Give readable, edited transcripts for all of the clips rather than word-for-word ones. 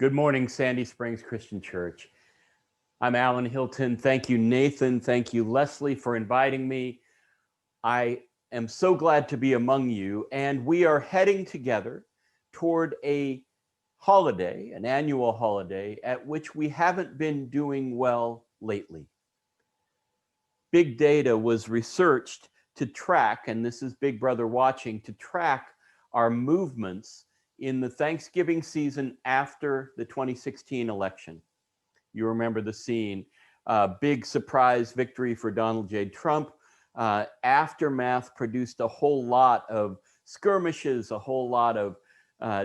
Good morning, Sandy Springs Christian Church. I'm Alan Hilton. Thank you, Nathan. Thank you, Leslie, for inviting me. I am so glad to be among you, and we are heading together toward a holiday, an annual holiday, at which we haven't been doing well lately. Big data was researched to track, and this is Big Brother watching, to track our movements in the Thanksgiving season after the 2016 election. You remember the scene, big surprise victory for Donald J. Trump. Aftermath produced a whole lot of skirmishes, a whole lot of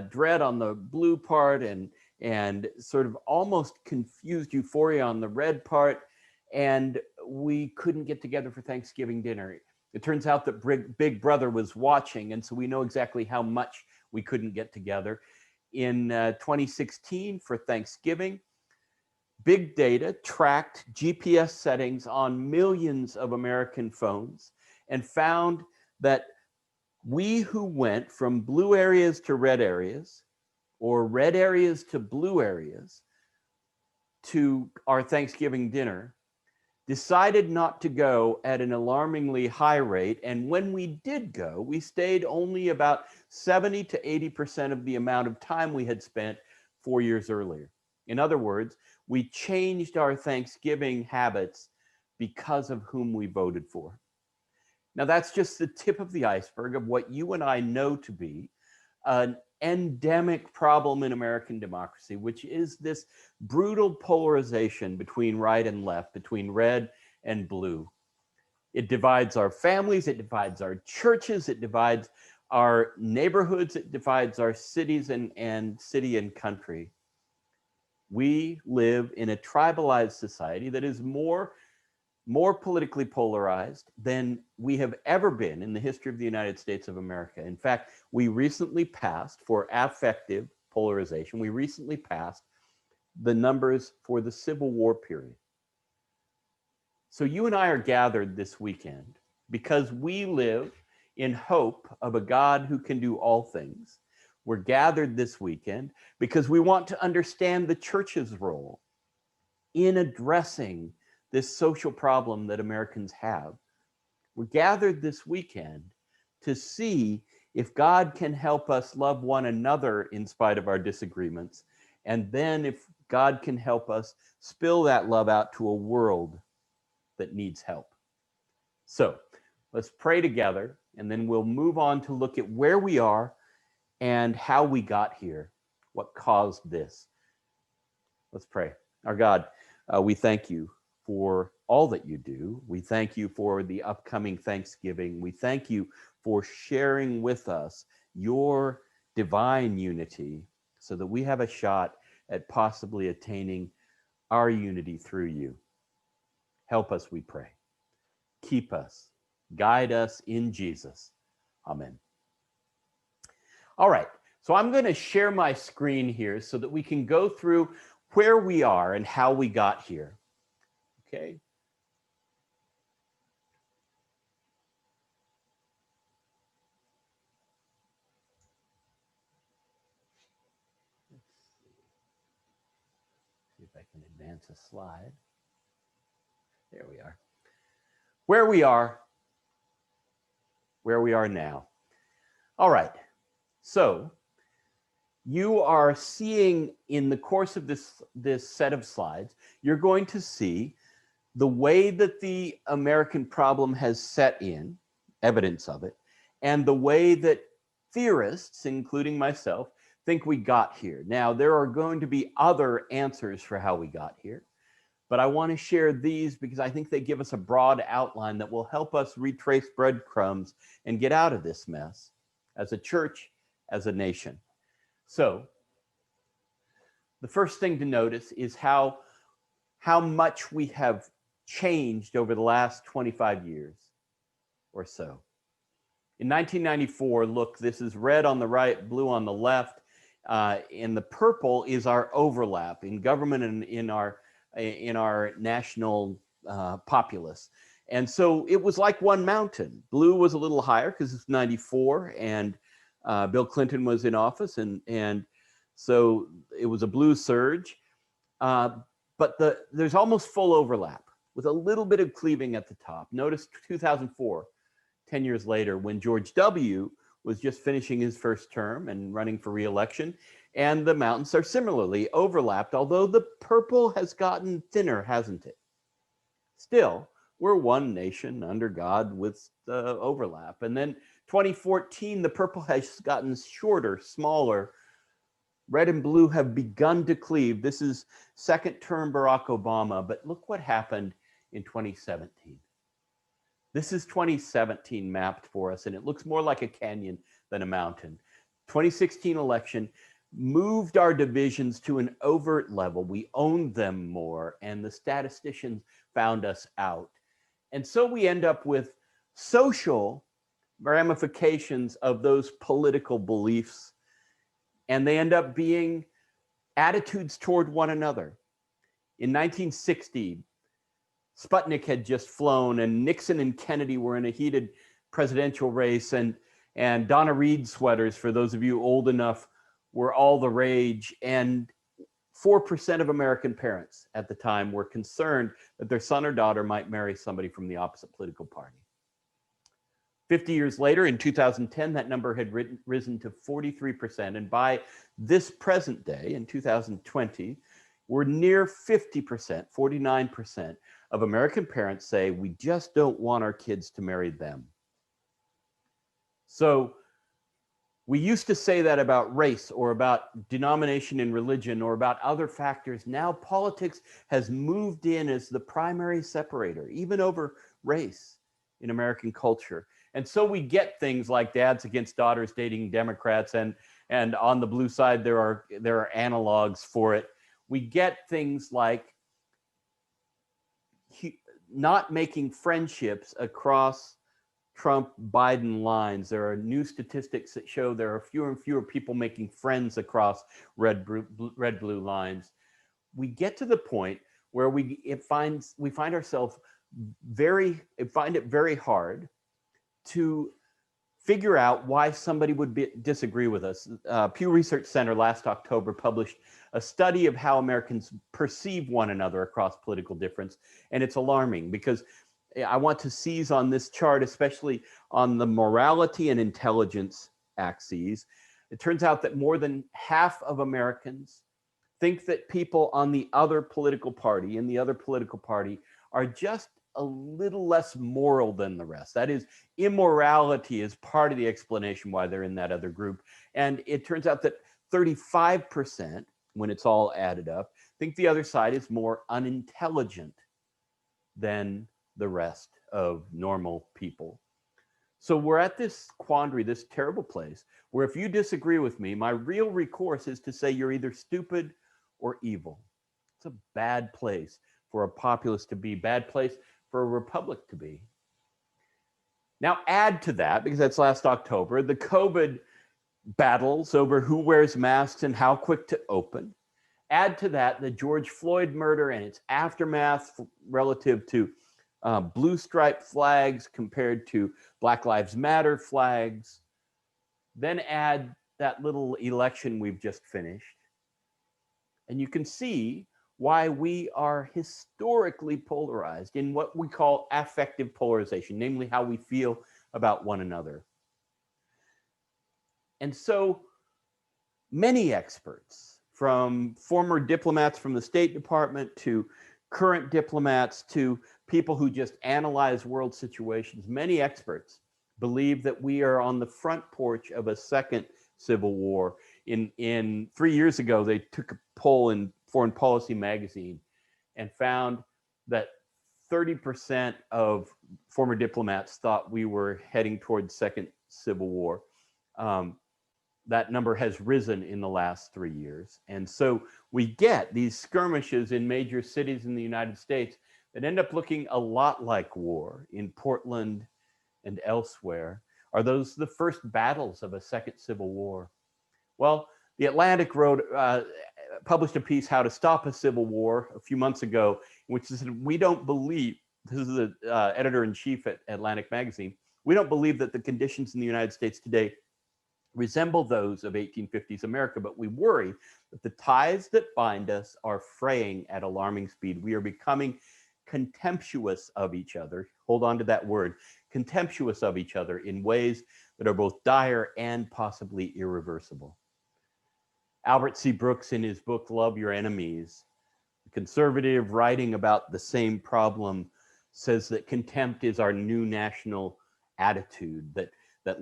dread on the blue part, and sort of almost confused euphoria on the red part. And we couldn't get together for Thanksgiving dinner. It turns out that Big Brother was watching, and so we know exactly how much we couldn't get together. In 2016 for Thanksgiving, big data tracked GPS settings on millions of American phones and found that we who went from blue areas to red areas, or red areas to blue areas, to our Thanksgiving dinner, decided not to go at an alarmingly high rate. And when we did go, we stayed only about 70 to 80% of the amount of time we had spent 4 years earlier. In other words, we changed our Thanksgiving habits because of whom we voted for. Now, that's just the tip of the iceberg of what you and I know to be an endemic problem in American democracy, which is this brutal polarization between right and left, between red and blue. It divides our families, it divides our churches, it divides our neighborhoods, it divides our cities and city and country. We live in a tribalized society that is more politically polarized than we have ever been in the history of the United States of America. In fact, we recently passed, for affective polarization, we recently passed the numbers for the Civil War period. So you and I are gathered this weekend because we live in hope of a God who can do all things. We're gathered this weekend because we want to understand the church's role in addressing this social problem that Americans have. We're gathered this weekend to see if God can help us love one another in spite of our disagreements, and then if God can help us spill that love out to a world that needs help. So let's pray together, and then we'll move on to look at where we are and how we got here, what caused this. Let's pray. Our God, we thank you for all that you do. We thank you for the upcoming Thanksgiving. We thank you for sharing with us your divine unity so that we have a shot at possibly attaining our unity through you. Help us, we pray. Keep us, guide us in Jesus. Amen. All right, so I'm going to share my screen here so that we can go through where we are and how we got here. Okay. Let's see if I can advance a slide. There we are. Where we are now. All right. So you are seeing in the course of this set of slides, you're going to see the way that the American problem has set in, evidence of it, and the way that theorists, including myself, think we got here. Now, there are going to be other answers for how we got here, but I want to share these because I think they give us a broad outline that will help us retrace breadcrumbs and get out of this mess as a church, as a nation. So the first thing to notice is how much we have changed over the last 25 years or so. In 1994, look, this is red on the right, blue on the left, and the purple is our overlap in government and in our national populace. And so it was like one mountain. Blue was a little higher because it's 94, and Bill Clinton was in office, and So it was a blue surge, but there's almost full overlap with a little bit of cleaving at the top. Notice 2004, 10 years later, when George W. was just finishing his first term and running for re-election, and the mountains are similarly overlapped, although the purple has gotten thinner, hasn't it? Still, we're one nation under God with the overlap. And then 2014, the purple has gotten shorter, smaller. Red and blue have begun to cleave. This is second term Barack Obama, but look what happened in 2017. This is 2017 mapped for us, and it looks more like a canyon than a mountain. 2016 election moved our divisions to an overt level. We owned them more, and the statisticians found us out. And so we end up with social ramifications of those political beliefs, and they end up being attitudes toward one another. In 1960, Sputnik had just flown, and Nixon and Kennedy were in a heated presidential race, and Donna Reed sweaters, for those of you old enough, were all the rage. And 4% of American parents at the time were concerned that their son or daughter might marry somebody from the opposite political party. 50 years later, in 2010, that number had risen to 43%. And by this present day, in 2020, we're near 50%, 49% of American parents say we just don't want our kids to marry them. So we used to say that about race or about denomination and religion or about other factors. Now politics has moved in as the primary separator, even over race in American culture. And so we get things like dads against daughters dating Democrats, and on the blue side, there are analogs for it. We get things like not making friendships across Trump-Biden lines. There are new statistics that show there are fewer and fewer people making friends across red-blue lines. We get to the point where we find it very hard to figure out why somebody would disagree with us. Pew Research Center last October published a study of how Americans perceive one another across political difference, and it's alarming because I want to seize on this chart, especially on the morality and intelligence axes. It turns out that more than half of Americans think that people on the other political party, are just a little less moral than the rest. That is, immorality is part of the explanation why they're in that other group. And it turns out that 35%, when it's all added up, think the other side is more unintelligent than the rest of normal people. So we're at this quandary, this terrible place, where if you disagree with me, my real recourse is to say you're either stupid or evil. It's a bad place for a populace to be, bad place for a republic to be. Now add to that, because that's last October, the COVID battles over who wears masks and how quick to open. Add to that the George Floyd murder and its aftermath relative to blue stripe flags compared to Black Lives Matter flags. Then add that little election we've just finished. And you can see why we are historically polarized in what we call affective polarization, namely how we feel about one another. And so many experts, from former diplomats from the State Department to current diplomats to people who just analyze world situations, many experts believe that we are on the front porch of a second civil war. In 3 years ago, they took a poll in Foreign Policy magazine and found that 30% of former diplomats thought we were heading towards second civil war. That number has risen in the last 3 years. And so we get these skirmishes in major cities in the United States that end up looking a lot like war in Portland and elsewhere. Are those the first battles of a second civil war? Well, The Atlantic published a piece, How to Stop a Civil War, a few months ago, in which said, we don't believe, this is the editor-in-chief at Atlantic magazine, we don't believe that the conditions in the United States today resemble those of 1850s America, but we worry that the ties that bind us are fraying at alarming speed. We are becoming contemptuous of each other. Hold on to that word, contemptuous of each other in ways that are both dire and possibly irreversible. Albert C. Brooks, in his book, Love Your Enemies, a conservative writing about the same problem, says that contempt is our new national attitude, that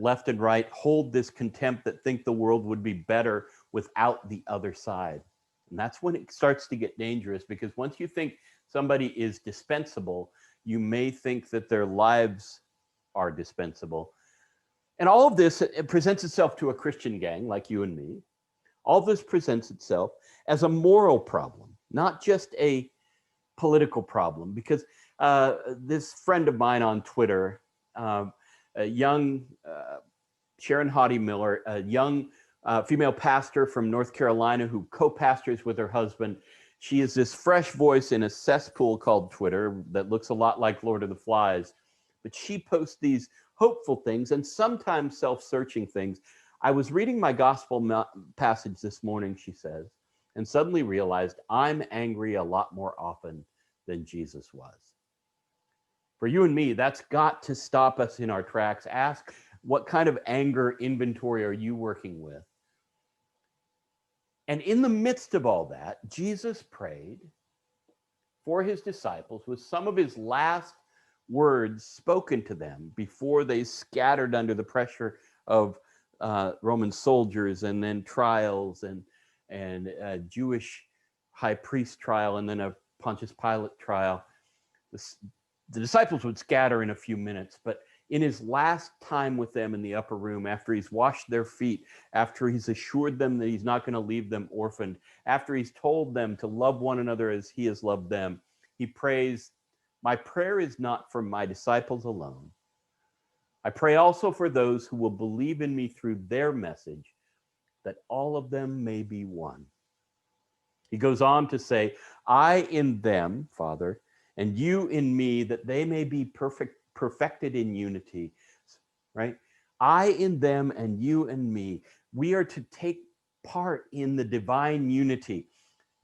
left and right hold this contempt, that think the world would be better without the other side. And that's when it starts to get dangerous, because once you think somebody is dispensable, you may think that their lives are dispensable. And all of this, it presents itself to a Christian gang like you and me. All of this presents itself as a moral problem, not just a political problem, because this friend of mine on Twitter, a young Sharon Hottie Miller, a young female pastor from North Carolina who co-pastors with her husband. She is this fresh voice in a cesspool called Twitter that looks a lot like Lord of the Flies, but she posts these hopeful things and sometimes self-searching things. I was reading my gospel passage this morning, she says, and suddenly realized I'm angry a lot more often than Jesus was. For you and me, that's got to stop us in our tracks. Ask, what kind of anger inventory are you working with? And in the midst of all that, Jesus prayed for his disciples with some of his last words spoken to them before they scattered under the pressure of Roman soldiers, and then trials, and a Jewish high priest trial, and then a Pontius Pilate trial. The disciples would scatter in a few minutes, but in his last time with them in the upper room, after he's washed their feet, after he's assured them that he's not going to leave them orphaned, after he's told them to love one another as he has loved them, he prays, "My prayer is not for my disciples alone. I pray also for those who will believe in me through their message, that all of them may be one." He goes on to say, "I in them, Father, and you in me, that they may be perfected in unity," right? I in them and you and me. We are to take part in the divine unity.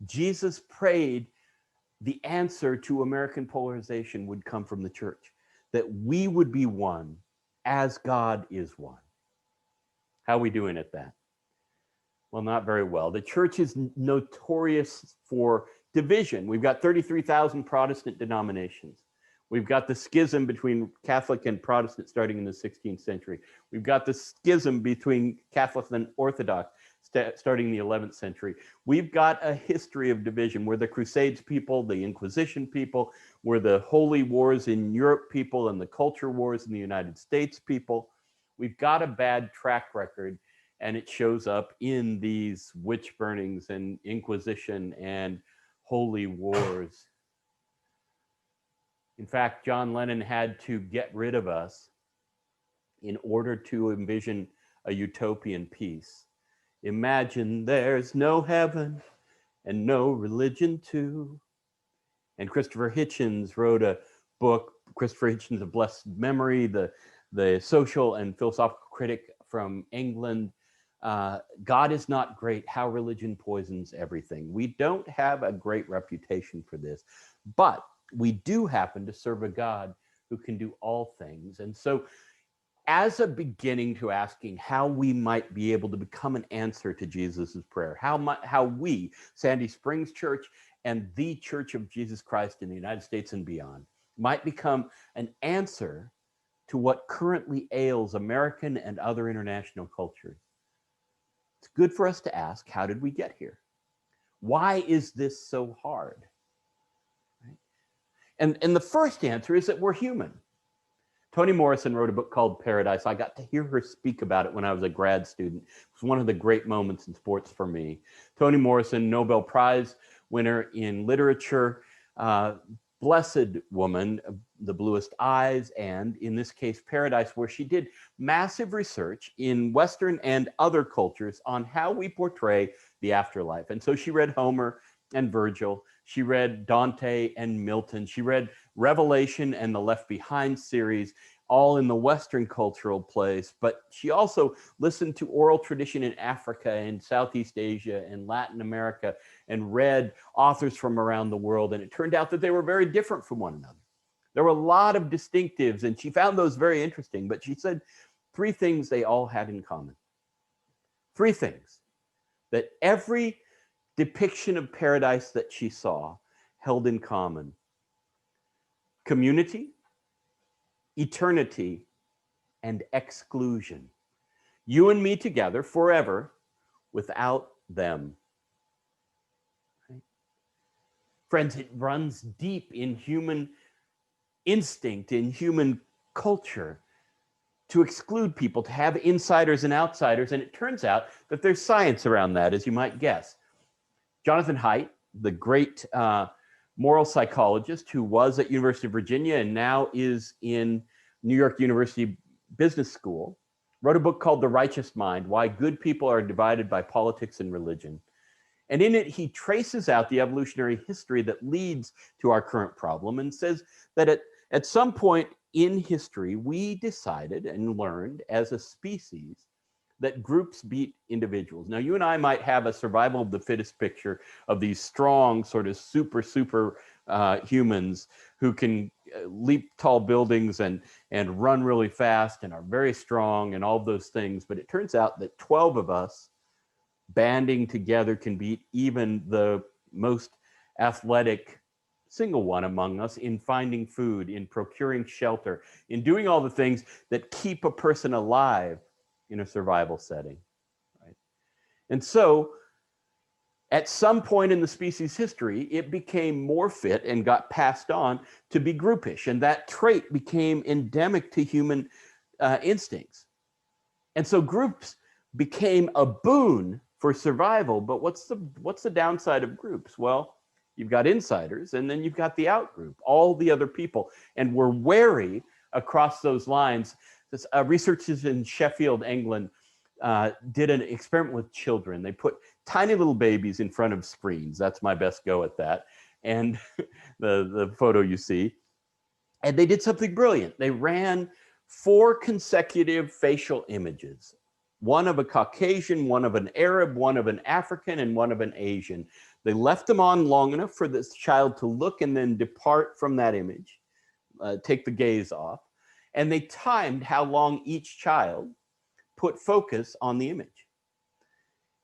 Jesus prayed the answer to American polarization would come from the church, that we would be one as God is one. How are we doing at that? Well, not very well. The church is notorious for division. We've got 33,000 Protestant denominations. We've got the schism between Catholic and Protestant starting in the 16th century. We've got the schism between Catholic and Orthodox starting in the 11th century. We've got a history of division. We're the Crusades people, the Inquisition people, we're the Holy Wars in Europe people, and the culture wars in the United States people. We've got a bad track record, and it shows up in these witch burnings and Inquisition and holy wars. In fact, John Lennon had to get rid of us in order to envision a utopian peace. Imagine there's no heaven and no religion too. And Christopher Hitchens wrote a book, Christopher Hitchens of blessed memory, the social and philosophical critic from England. God is not great, how religion poisons everything. We don't have a great reputation for this, but we do happen to serve a God who can do all things. And so as a beginning to asking how we might be able to become an answer to Jesus's prayer, how we, Sandy Springs Church and the Church of Jesus Christ in the United States and beyond, might become an answer to what currently ails American and other international cultures. It's good for us to ask, how did we get here? Why is this so hard? Right? And the first answer is that we're human. Toni Morrison wrote a book called Paradise. I got to hear her speak about it when I was a grad student. It was one of the great moments in sports for me. Toni Morrison, Nobel Prize winner in literature, blessed woman, the bluest eyes, and in this case, Paradise, where she did massive research in Western and other cultures on how we portray the afterlife. And so she read Homer and Virgil. She read Dante and Milton. She read Revelation and the Left Behind series, all in the Western cultural place, but she also listened to oral tradition in Africa and Southeast Asia and Latin America and read authors from around the world. And it turned out that they were very different from one another. There were a lot of distinctives, and she found those very interesting, but she said three things they all had in common. Three things that every depiction of paradise that she saw held in common: community, eternity, and exclusion. You and me together forever without them. Right? Friends, it runs deep in human instinct, in human culture, to exclude people, to have insiders and outsiders. And it turns out that there's science around that, as you might guess. Jonathan Haidt, the great moral psychologist who was at University of Virginia and now is in New York University Business School, wrote a book called The Righteous Mind: Why Good People Are Divided by Politics and Religion. And in it, he traces out the evolutionary history that leads to our current problem and says that at some point in history, we decided and learned as a species that groups beat individuals. Now, you and I might have a survival of the fittest picture of these strong, sort of super humans who can leap tall buildings and run really fast and are very strong and all of those things. But it turns out that 12 of us banding together can beat even the most athletic single one among us in finding food, in procuring shelter, in doing all the things that keep a person alive in a survival setting, right? And so at some point in the species history, it became more fit and got passed on to be groupish. And that trait became endemic to human instincts. And so groups became a boon for survival. But what's the downside of groups? Well, you've got insiders, and then you've got the out group, all the other people. And we're wary across those lines. Researchers in Sheffield, England, did an experiment with children. They put tiny little babies in front of screens. That's my best go at that. And the photo you see. And they did something brilliant. They ran 4 consecutive facial images: one of a Caucasian, one of an Arab, one of an African, and one of an Asian. They left them on long enough for this child to look and then depart from that image, take the gaze off. And they timed how long each child put focus on the image.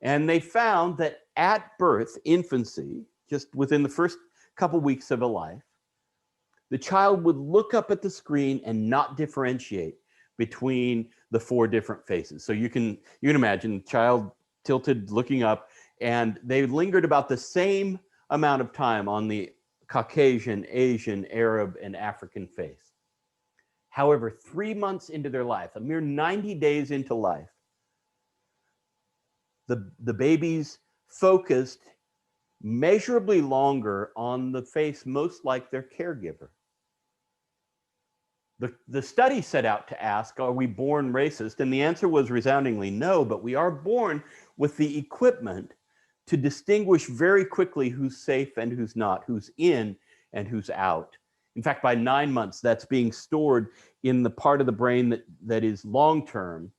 And they found that at birth, infancy, just within the first couple weeks of a life, the child would look up at the screen and not differentiate between the 4 different faces. So you can imagine the child tilted, looking up, and they lingered about the same amount of time on the Caucasian, Asian, Arab, and African face. However, 3 months into their life, a mere 90 days into life, the babies focused measurably longer on the face most like their caregiver. The study set out to ask, are we born racist? And the answer was resoundingly no, but we are born with the equipment to distinguish very quickly who's safe and who's not, who's in and who's out. In fact, by 9 months, that's being stored in the part of the brain that is long-term.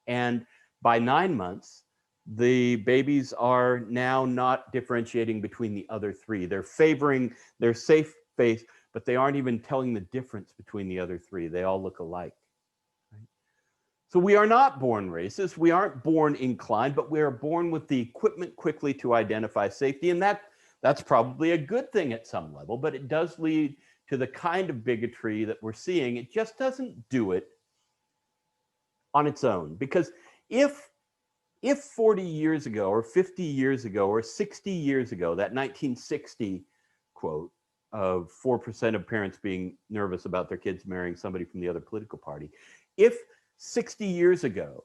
And by 9 months, the babies are now not differentiating between the other 3. They're favoring their safe face, but they aren't even telling the difference between the other 3. They all look alike. Right? So we are not born racist. We aren't born inclined, but we are born with the equipment quickly to identify safety. And that's probably a good thing at some level, but it does lead to the kind of bigotry that we're seeing. It just doesn't do it on its own. Because if 40 years ago or 50 years ago or 60 years ago, that 1960 quote of 4% of parents being nervous about their kids marrying somebody from the other political party, if 60 years ago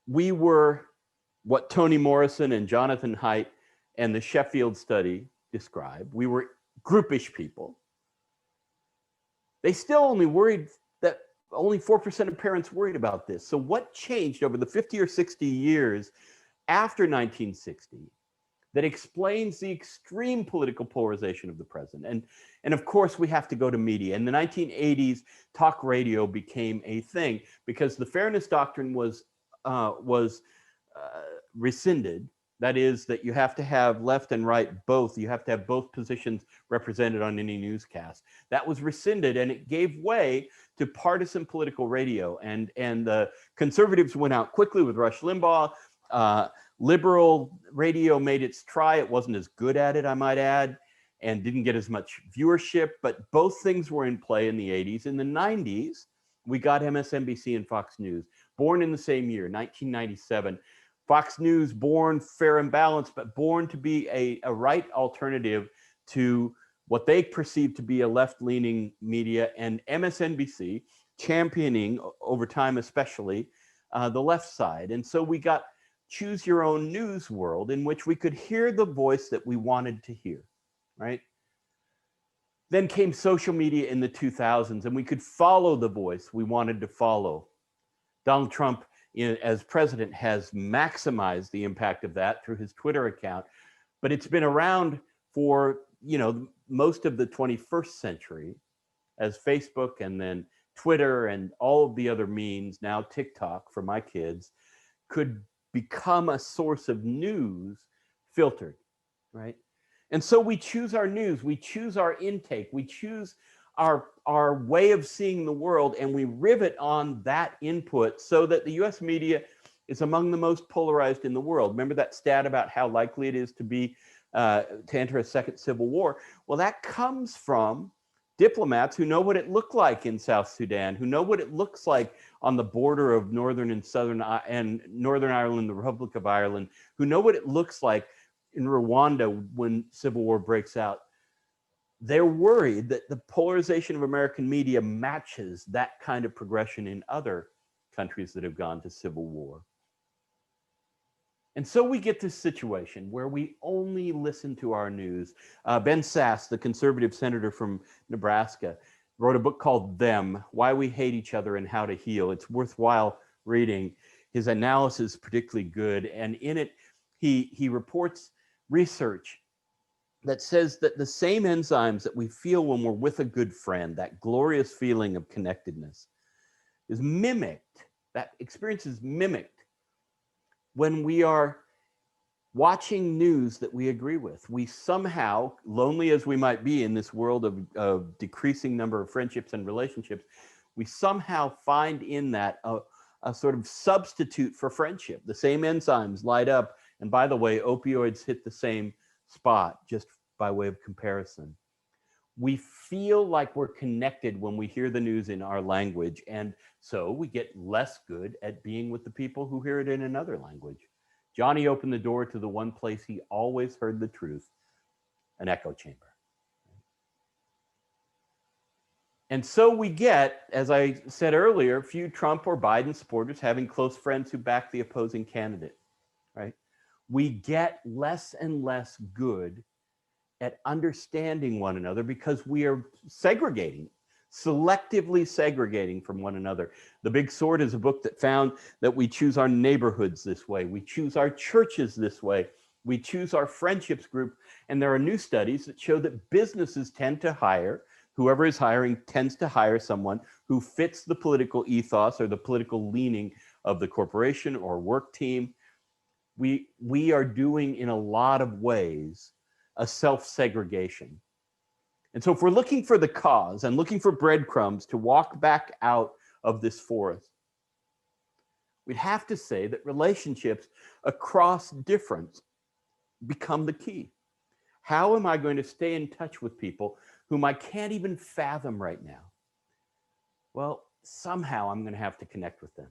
we were what Toni Morrison and Jonathan Haidt and the Sheffield study describe, we were groupish people, they still only worried that only 4% of parents worried about this. So what changed over the 50 or 60 years after 1960 that explains the extreme political polarization of the present. And of course, we have to go to media. In the 1980s, talk radio became a thing because the fairness doctrine was rescinded. That is, that you have to have left and right both. You have to have both positions represented on any newscast. That was rescinded, and it gave way to partisan political radio. And the conservatives went out quickly with Rush Limbaugh. Liberal radio made its try. It wasn't as good at it, I might add, and didn't get as much viewership. But both things were in play in the 80s. In the 90s, we got MSNBC and Fox News, born in the same year, 1997. Fox News, born fair and balanced, but born to be a right alternative to what they perceived to be a left-leaning media, and MSNBC championing, over time especially, the left side. And so we got choose your own news world in which we could hear the voice that we wanted to hear, right? Then came social media in the 2000s, and we could follow the voice we wanted to follow. Donald Trump, as president, has maximized the impact of that through his Twitter account, but it's been around for, most of the 21st century as Facebook and then Twitter and all of the other means, now TikTok for my kids, could become a source of news filtered, right? And so we choose our news, we choose our intake, we choose our way of seeing the world, and we rivet on that input so that the US media is among the most polarized in the world. Remember that stat about how likely it is to enter a second civil war? Well, that comes from diplomats who know what it looked like in South Sudan, who know what it looks like on the border of Northern Ireland, the Republic of Ireland, who know what it looks like in Rwanda when civil war breaks out. They're worried that the polarization of American media matches that kind of progression in other countries that have gone to civil war. And so we get this situation where we only listen to our news. Ben Sasse, the conservative senator from Nebraska, wrote a book called Them, Why We Hate Each Other and How to Heal. It's worthwhile reading. His analysis is particularly good. And in it, he reports research that says that the same enzymes that we feel when we're with a good friend, that glorious feeling of connectedness, is mimicked, that experience is mimicked when we are watching news that we agree with. We somehow, lonely as we might be in this world of decreasing number of friendships and relationships, we somehow find in that a sort of substitute for friendship. The same enzymes light up. And by the way, opioids hit the same spot, just by way of comparison. We feel like we're connected when we hear the news in our language, and so we get less good at being with the people who hear it in another language. Johnny opened the door to the one place he always heard the truth, an echo chamber. And so we get, as I said earlier, few Trump or Biden supporters having close friends who back the opposing candidate, right? We get less and less good at understanding one another because we are selectively segregating from one another. The Big Sword is a book that found that we choose our neighborhoods this way, we choose our churches this way, we choose our friendships group, and there are new studies that show that businesses tend to hire, whoever is hiring tends to hire someone who fits the political ethos or the political leaning of the corporation or work team. We are doing, in a lot of ways, a self-segregation. And so if we're looking for the cause and looking for breadcrumbs to walk back out of this forest, we'd have to say that relationships across difference become the key. How am I going to stay in touch with people whom I can't even fathom right now? Well, somehow I'm going to have to connect with them,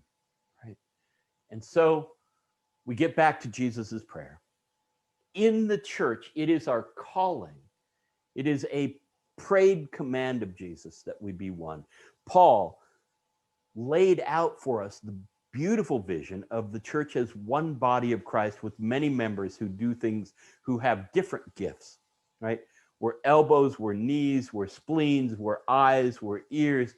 right? And so we get back to Jesus's prayer. In the church, it is our calling. It is a prayed command of Jesus that we be one. Paul laid out for us the beautiful vision of the church as one body of Christ with many members who do things, who have different gifts, right? We're elbows, we're knees, we're spleens, we're eyes, we're ears,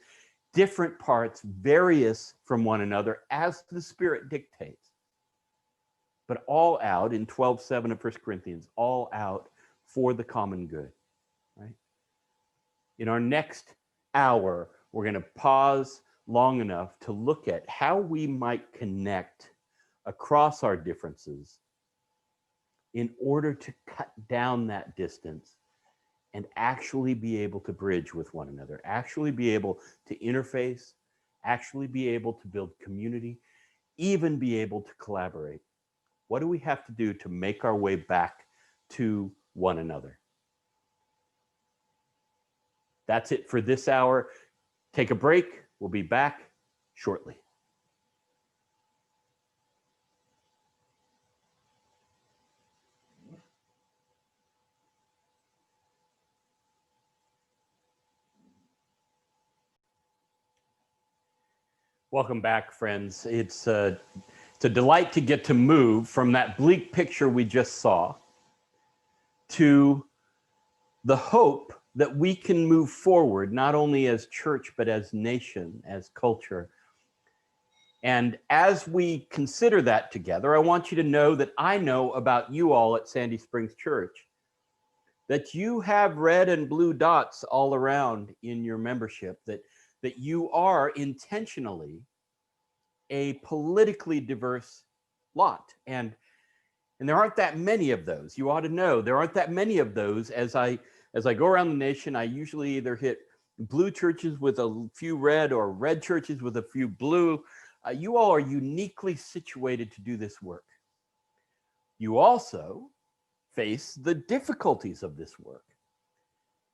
different parts, various from one another as the Spirit dictates. but all out in 12:7 of 1 Corinthians, all out for the common good, right? In our next hour, we're going to pause long enough to look at how we might connect across our differences in order to cut down that distance and actually be able to bridge with one another, actually be able to interface, actually be able to build community, even be able to collaborate. What do we have to do to make our way back to one another? That's it for this hour. Take a break. We'll be back shortly. Welcome back, friends. It's a delight to get to move from that bleak picture we just saw to the hope that we can move forward, not only as church, but as nation, as culture. And as we consider that together, I want you to know that I know about you all at Sandy Springs Church, that you have red and blue dots all around in your membership, that you are intentionally a politically diverse lot. And there aren't that many of those. You ought to know there aren't that many of those. As I go around the nation, I usually either hit blue churches with a few red or red churches with a few blue. You all are uniquely situated to do this work. You also face the difficulties of this work.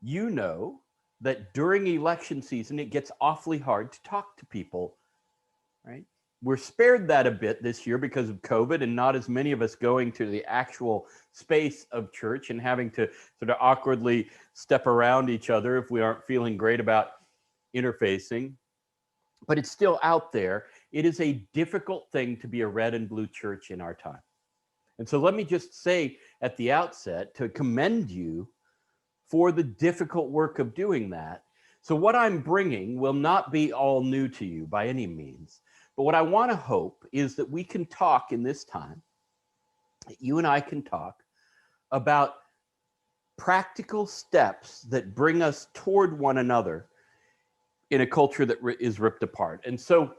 You know that during election season, it gets awfully hard to talk to people, right? We're spared that a bit this year because of COVID and not as many of us going to the actual space of church and having to sort of awkwardly step around each other if we aren't feeling great about interfacing. But it's still out there. It is a difficult thing to be a red and blue church in our time. And so let me just say at the outset to commend you for the difficult work of doing that. So what I'm bringing will not be all new to you by any means. But what I want to hope is that we can talk in this time, that you and I can talk about practical steps that bring us toward one another in a culture that is ripped apart. And so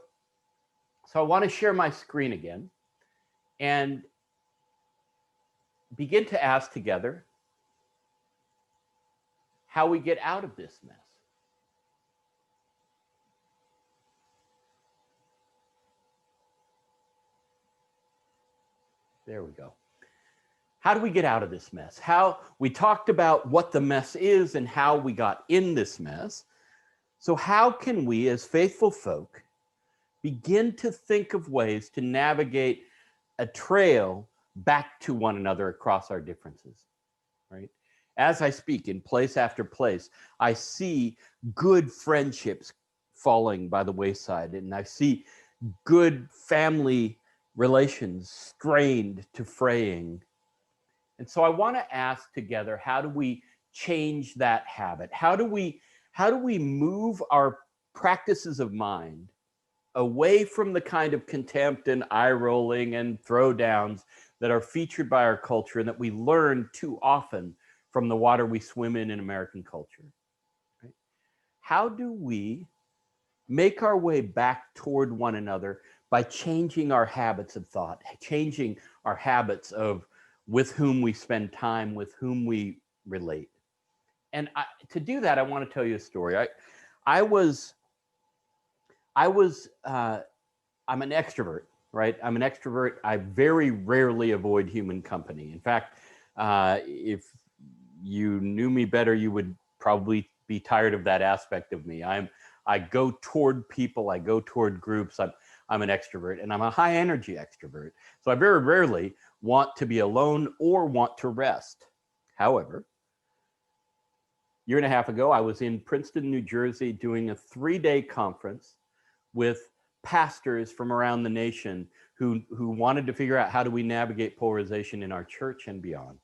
I want to share my screen again and begin to ask together how we get out of this mess. There we go. How do we get out of this mess? How we talked about what the mess is and how we got in this mess. So how can we as faithful folk begin to think of ways to navigate a trail back to one another across our differences, right? As I speak in place after place, I see good friendships falling by the wayside, and I see good family relations strained to fraying. And so I want to ask together, how do we change that habit? How do we move our practices of mind away from the kind of contempt and eye rolling and throwdowns that are featured by our culture and that we learn too often from the water we swim in American culture? Right? How do we make our way back toward one another by changing our habits of thought, changing our habits of with whom we spend time, with whom we relate? And to do that, I want to tell you a story. I'm an extrovert, right? I'm an extrovert. I very rarely avoid human company. In fact, if you knew me better, you would probably be tired of that aspect of me. I go toward people. I go toward groups. I'm an extrovert, and I'm a high energy extrovert. So I very rarely want to be alone or want to rest. However, a year and a half ago, I was in Princeton, New Jersey, doing a 3-day conference with pastors from around the nation who wanted to figure out how do we navigate polarization in our church and beyond.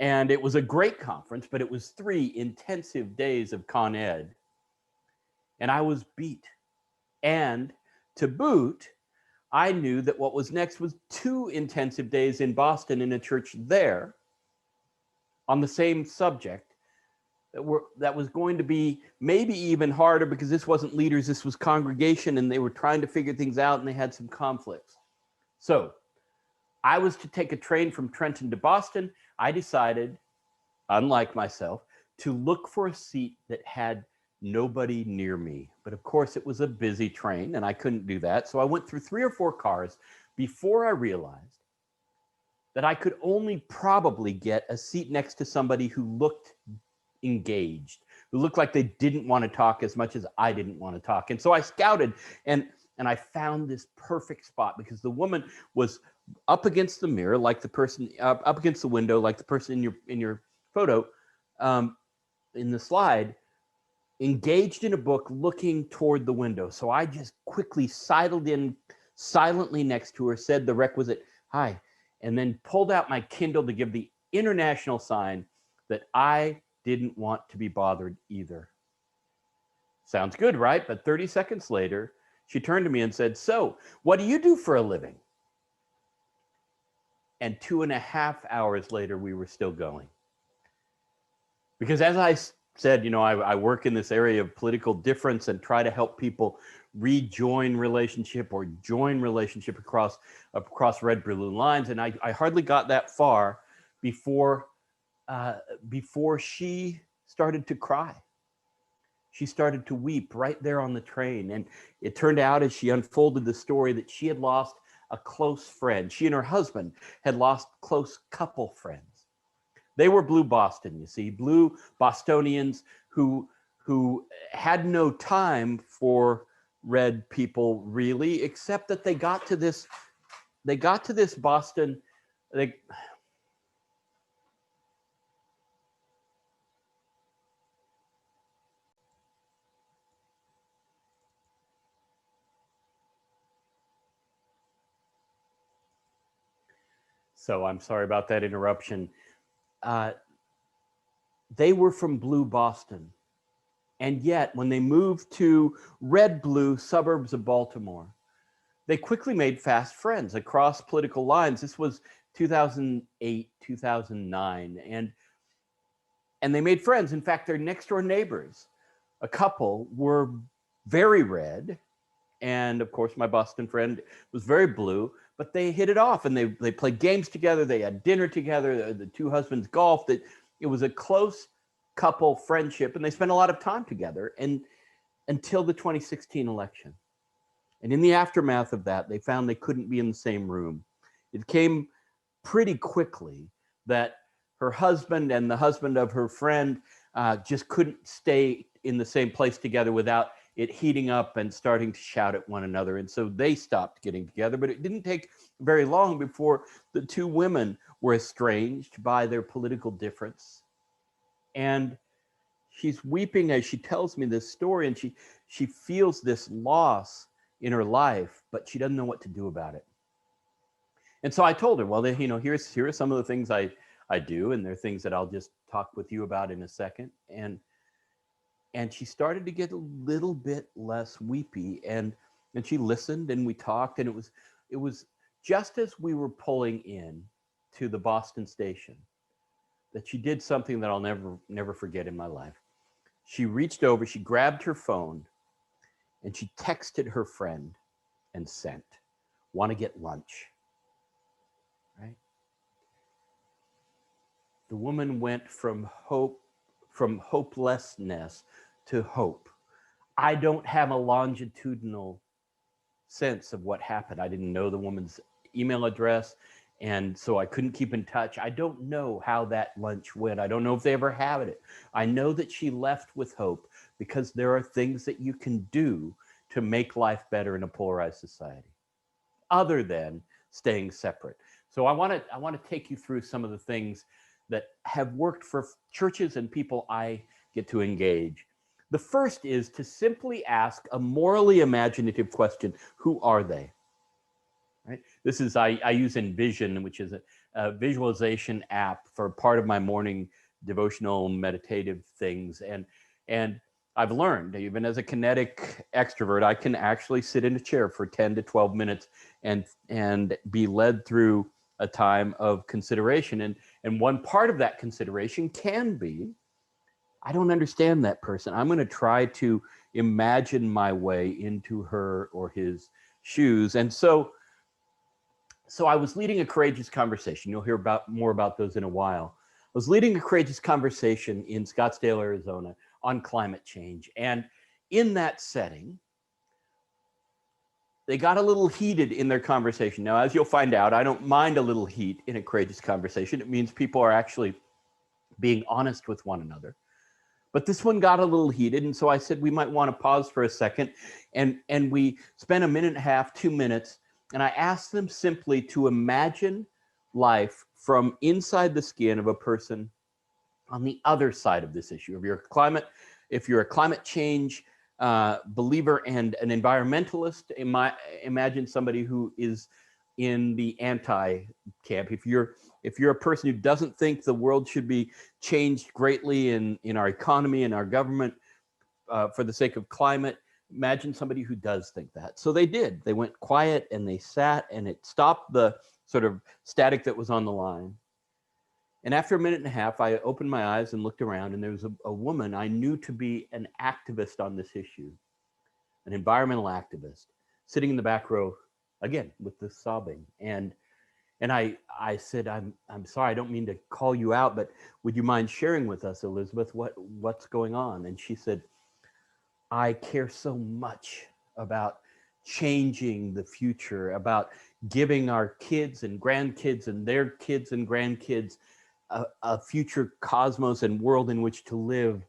And it was a great conference, but it was 3 intensive days of Con Ed. And I was beat. And to boot, I knew that what was next was 2 intensive days in Boston in a church there on the same subject that was going to be maybe even harder because this wasn't leaders, this was congregation, and they were trying to figure things out and they had some conflicts. So I was to take a train from Trenton to Boston. I decided, unlike myself, to look for a seat that had nobody near me. But of course, it was a busy train and I couldn't do that. So I went through 3 or 4 cars before I realized that I could only probably get a seat next to somebody who looked engaged, who looked like they didn't want to talk as much as I didn't want to talk. And so I scouted and I found this perfect spot because the woman was up against the mirror, like the person up against the window, like the person in your photo, in the slide, engaged in a book, looking toward the window. So I just quickly sidled in silently next to her, said the requisite hi, and then pulled out my Kindle to give the international sign that I didn't want to be bothered either. Sounds good, right? But 30 seconds later, she turned to me and said, "So, what do you do for a living?" And 2.5 hours later, we were still going. Because as I said, I work in this area of political difference and try to help people rejoin relationship or join relationship across red blue lines. And I hardly got that far before she started to cry. She started to weep right there on the train. And it turned out as she unfolded the story that she had lost a close friend. She and her husband had lost close couple friends. They were blue Boston, you see, blue Bostonians who had no time for red people really, except that they got to this Boston. So I'm sorry about that interruption. They were from blue Boston. And yet, when they moved to red-blue suburbs of Baltimore, they quickly made fast friends across political lines. This was 2008, 2009. And they made friends. In fact, their next-door neighbors, a couple, were very red. And of course, my Boston friend was very blue, but they hit it off and they played games together. They had dinner together. The 2 husbands golfed. It was a close couple friendship, and they spent a lot of time together and until the 2016 election. And in the aftermath of that, they found they couldn't be in the same room. It came pretty quickly that her husband and the husband of her friend just couldn't stay in the same place together without it heating up and starting to shout at one another. And so they stopped getting together, but it didn't take very long before the 2 women were estranged by their political difference. And she's weeping as she tells me this story, and she feels this loss in her life, but she doesn't know what to do about it. And so I told her, well, here are some of the things I do, and there are things that I'll just talk with you about in a second. And she started to get a little bit less weepy, and she listened, and we talked, and it was just as we were pulling in to the Boston station that she did something that I'll never forget in my life. She reached over, she grabbed her phone, and she texted her friend and sent, "Want to get lunch?" Right? The woman went from hopelessness to hope. I don't have a longitudinal sense of what happened. I didn't know the woman's email address, and so I couldn't keep in touch. I don't know how that lunch went. I don't know if they ever had it. I know that she left with hope because there are things that you can do to make life better in a polarized society, other than staying separate. So I want to take you through some of the things that have worked for churches and people I get to engage. The first is to simply ask a morally imaginative question: who are they? Right? This is, I use Envision, which is a visualization app for part of my morning devotional meditative things. And I've learned, even as a kinetic extrovert, I can actually sit in a chair for 10 to 12 minutes and be led through a time of consideration. And one part of that consideration can be, I don't understand that person. I'm going to try to imagine my way into her or his shoes. And so I was leading a courageous conversation. You'll hear more about those in a while. I was leading a courageous conversation in Scottsdale, Arizona on climate change. And in that setting, they got a little heated in their conversation. Now, as you'll find out, I don't mind a little heat in a courageous conversation. It means people are actually being honest with one another. But this one got a little heated. And so I said, we might want to pause for a second. And we spent a minute and a half, 2 minutes. And I asked them simply to imagine life from inside the skin of a person on the other side of this issue. If you're a climate change believer and an environmentalist, imagine somebody who is in the anti camp. If you're a person who doesn't think the world should be changed greatly in our economy and our government for the sake of climate, imagine somebody who does think that. So they did. They went quiet and they sat, and it stopped the sort of static that was on the line. And after a minute and a half, I opened my eyes and looked around, and there was a woman I knew to be an activist on this issue, an environmental activist, sitting in the back row, again, with the sobbing. And I said, I'm sorry, I don't mean to call you out, but would you mind sharing with us, Elizabeth, what's going on? And she said, I care so much about changing the future, about giving our kids and grandkids and their kids and grandkids a future cosmos and world in which to live.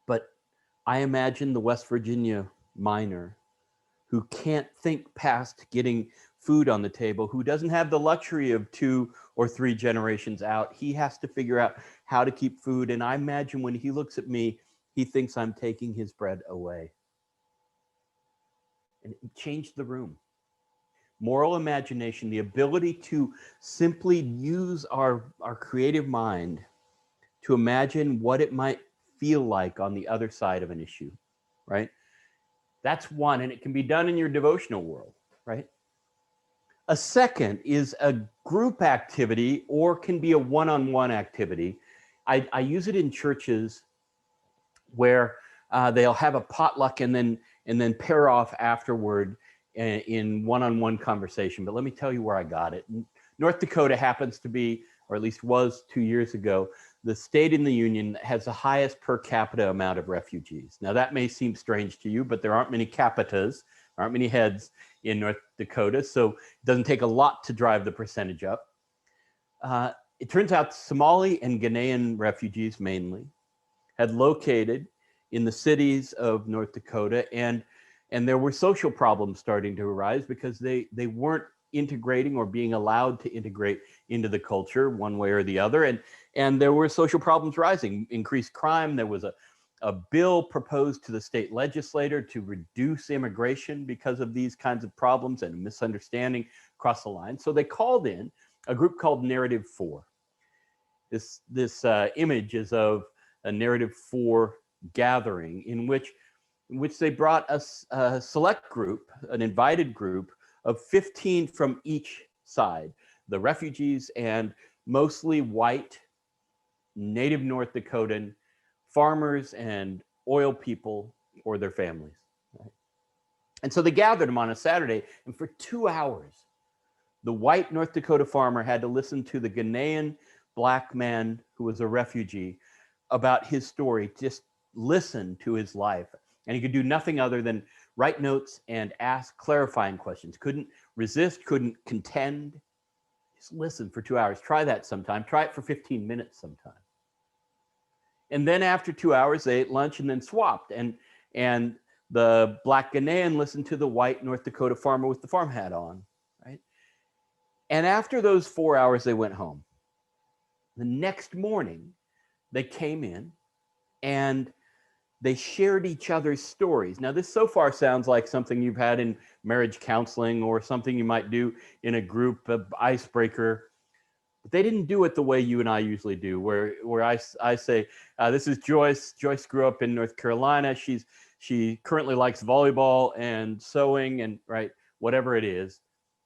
But I imagine the West Virginia miner who can't think past getting food on the table, who doesn't have the luxury of 2 or 3 generations out. He has to figure out how to keep food. And I imagine when he looks at me, he thinks I'm taking his bread away. And it changed the room. Moral imagination, the ability to simply use our creative mind to imagine what it might feel like on the other side of an issue, right? That's one, and it can be done in your devotional world, right? A second is a group activity or can be a one-on-one activity. I use it in churches where they'll have a potluck and then pair off afterward in one-on-one conversation. But let me tell you where I got it. North Dakota happens to be, or at least was 2 years ago, the state in the union that has the highest per capita amount of refugees. Now that may seem strange to you, but there aren't many capitas, aren't many heads in North Dakota, so it doesn't take a lot to drive the percentage up. It turns out Somali and Ghanaian refugees mainly had located in the cities of North Dakota, and there were social problems starting to arise because they weren't integrating or being allowed to integrate into the culture one way or the other. And there were social problems rising, increased crime. There was a bill proposed to the state legislature to reduce immigration because of these kinds of problems and misunderstanding across the line. So they called in a group called Narrative 4. This image is of a Narrative 4 gathering in which they brought a select group, an invited group of 15 from each side, the refugees and mostly white, native North Dakotan farmers and oil people or their families. Right? And so they gathered them on a Saturday, and for 2 hours, the white North Dakota farmer had to listen to the Ghanaian black man who was a refugee about his story, just listen to his life. And he could do nothing other than write notes and ask clarifying questions. Couldn't resist, couldn't contend. Just listen for 2 hours. Try that sometime. Try it for 15 minutes sometime. And then after 2 hours, they ate lunch and then swapped. And the black Ghanaian listened to the white North Dakota farmer with the farm hat on, right? And after those 4 hours, they went home. The next morning, they came in and they shared each other's stories. Now, this so far sounds like something you've had in marriage counseling or something you might do in a group of icebreaker. But they didn't do it the way you and I usually do, where I say, this is Joyce. Joyce grew up in North Carolina. She currently likes volleyball and sewing and whatever it is.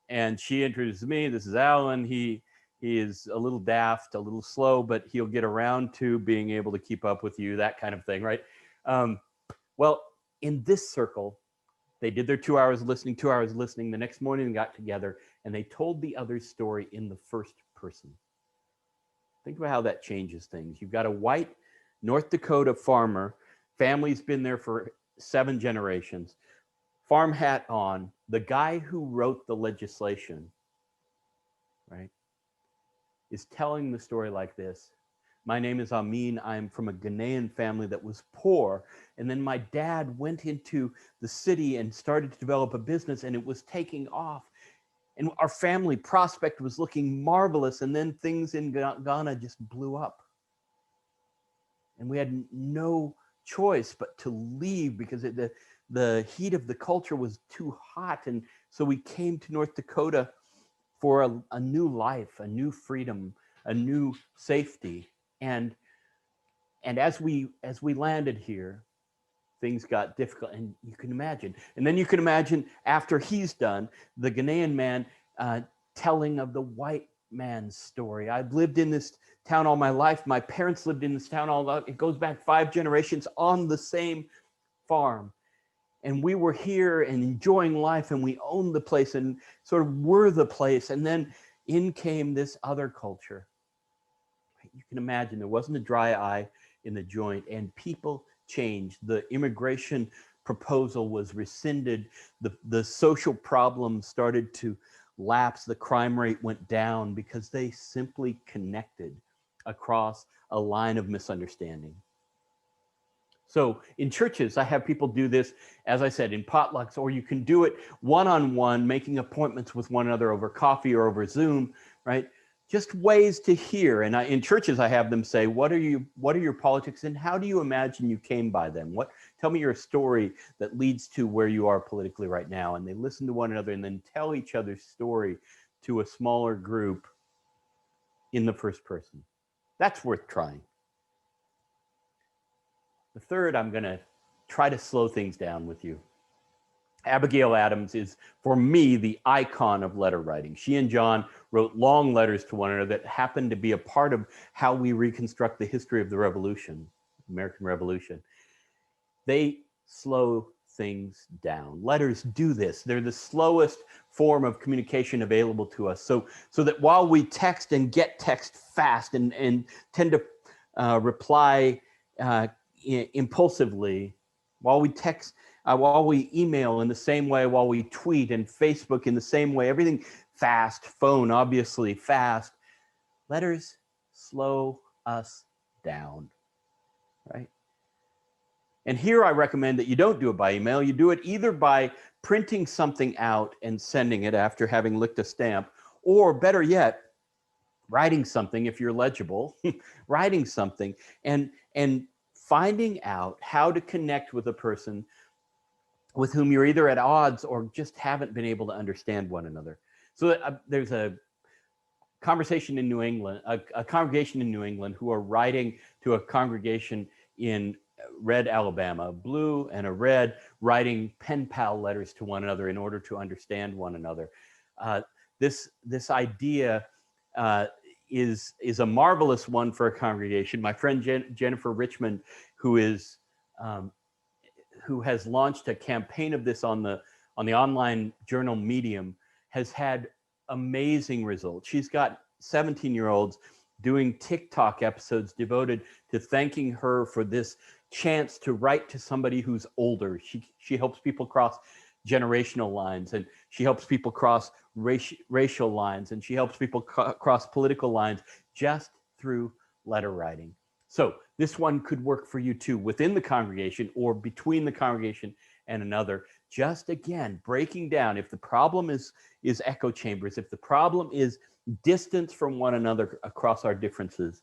And she introduces me. This is Alan. He is a little daft, a little slow, but he'll get around to being able to keep up with you, that kind of thing, right? Well, in this circle, they did their 2 hours listening, 2 hours listening. The next morning, they got together and they told the other's story in the first person. Think about how that changes things. You've got a white North Dakota farmer. Family's been there for 7 generations. Farm hat on. The guy who wrote the legislation, right, is telling the story like this. My name is Amin. I'm from a Ghanaian family that was poor. And then my dad went into the city and started to develop a business, and it was taking off. And our family prospect was looking marvelous. And then things in Ghana just blew up. And we had no choice but to leave because the heat of the culture was too hot. And so we came to North Dakota for a new life, a new freedom, a new safety. And as we landed here, things got difficult, and you can imagine. And then you can imagine after he's done, the Ghanaian man telling of the white man's story. I've lived in this town all my life. My parents lived in this town all life. It goes back 5 generations on the same farm. And we were here and enjoying life, and we owned the place and sort of were the place. And then in came this other culture. You can imagine there wasn't a dry eye in the joint, and people changed. The immigration proposal was rescinded. The social problems started to lapse. The crime rate went down because they simply connected across a line of misunderstanding. So in churches, I have people do this, as I said, in potlucks, or you can do it one-on-one, making appointments with one another over coffee or over Zoom, right? Just ways to hear. And in churches, I have them say, what are your politics, and how do you imagine you came by them? Tell me your story that leads to where you are politically right now. And they listen to one another and then tell each other's story to a smaller group in the first person. That's worth trying. The third, I'm going to try to slow things down with you. Abigail Adams is, for me, the icon of letter writing. She and John wrote long letters to one another that happened to be a part of how we reconstruct the history of the Revolution, American Revolution. They slow things down. Letters do this. They're the slowest form of communication available to us. So that while we text and get text fast and tend to reply impulsively, while we text, while we email in the same way, while we tweet and Facebook in the same way, everything fast, phone obviously fast, letters slow us down, right? And here I recommend that you don't do it by email. You do it either by printing something out and sending it after having licked a stamp, or better yet, writing something if you're legible, writing something and finding out how to connect with a person with whom you're either at odds or just haven't been able to understand one another. So there's a conversation in New England, a congregation in New England who are writing to a congregation in Red, Alabama, blue and a red, writing pen pal letters to one another in order to understand one another. This idea is a marvelous one for a congregation. My friend Jennifer Richmond, who has launched a campaign of this on the online journal Medium, has had amazing results. She's got 17-year-olds doing TikTok episodes devoted to thanking her for this chance to write to somebody who's older. She helps people cross generational lines, and she helps people cross racial lines, and she helps people cross political lines just through letter writing. So this one could work for you too, within the congregation or between the congregation and another. Just again, breaking down, if the problem is echo chambers, if the problem is distance from one another across our differences,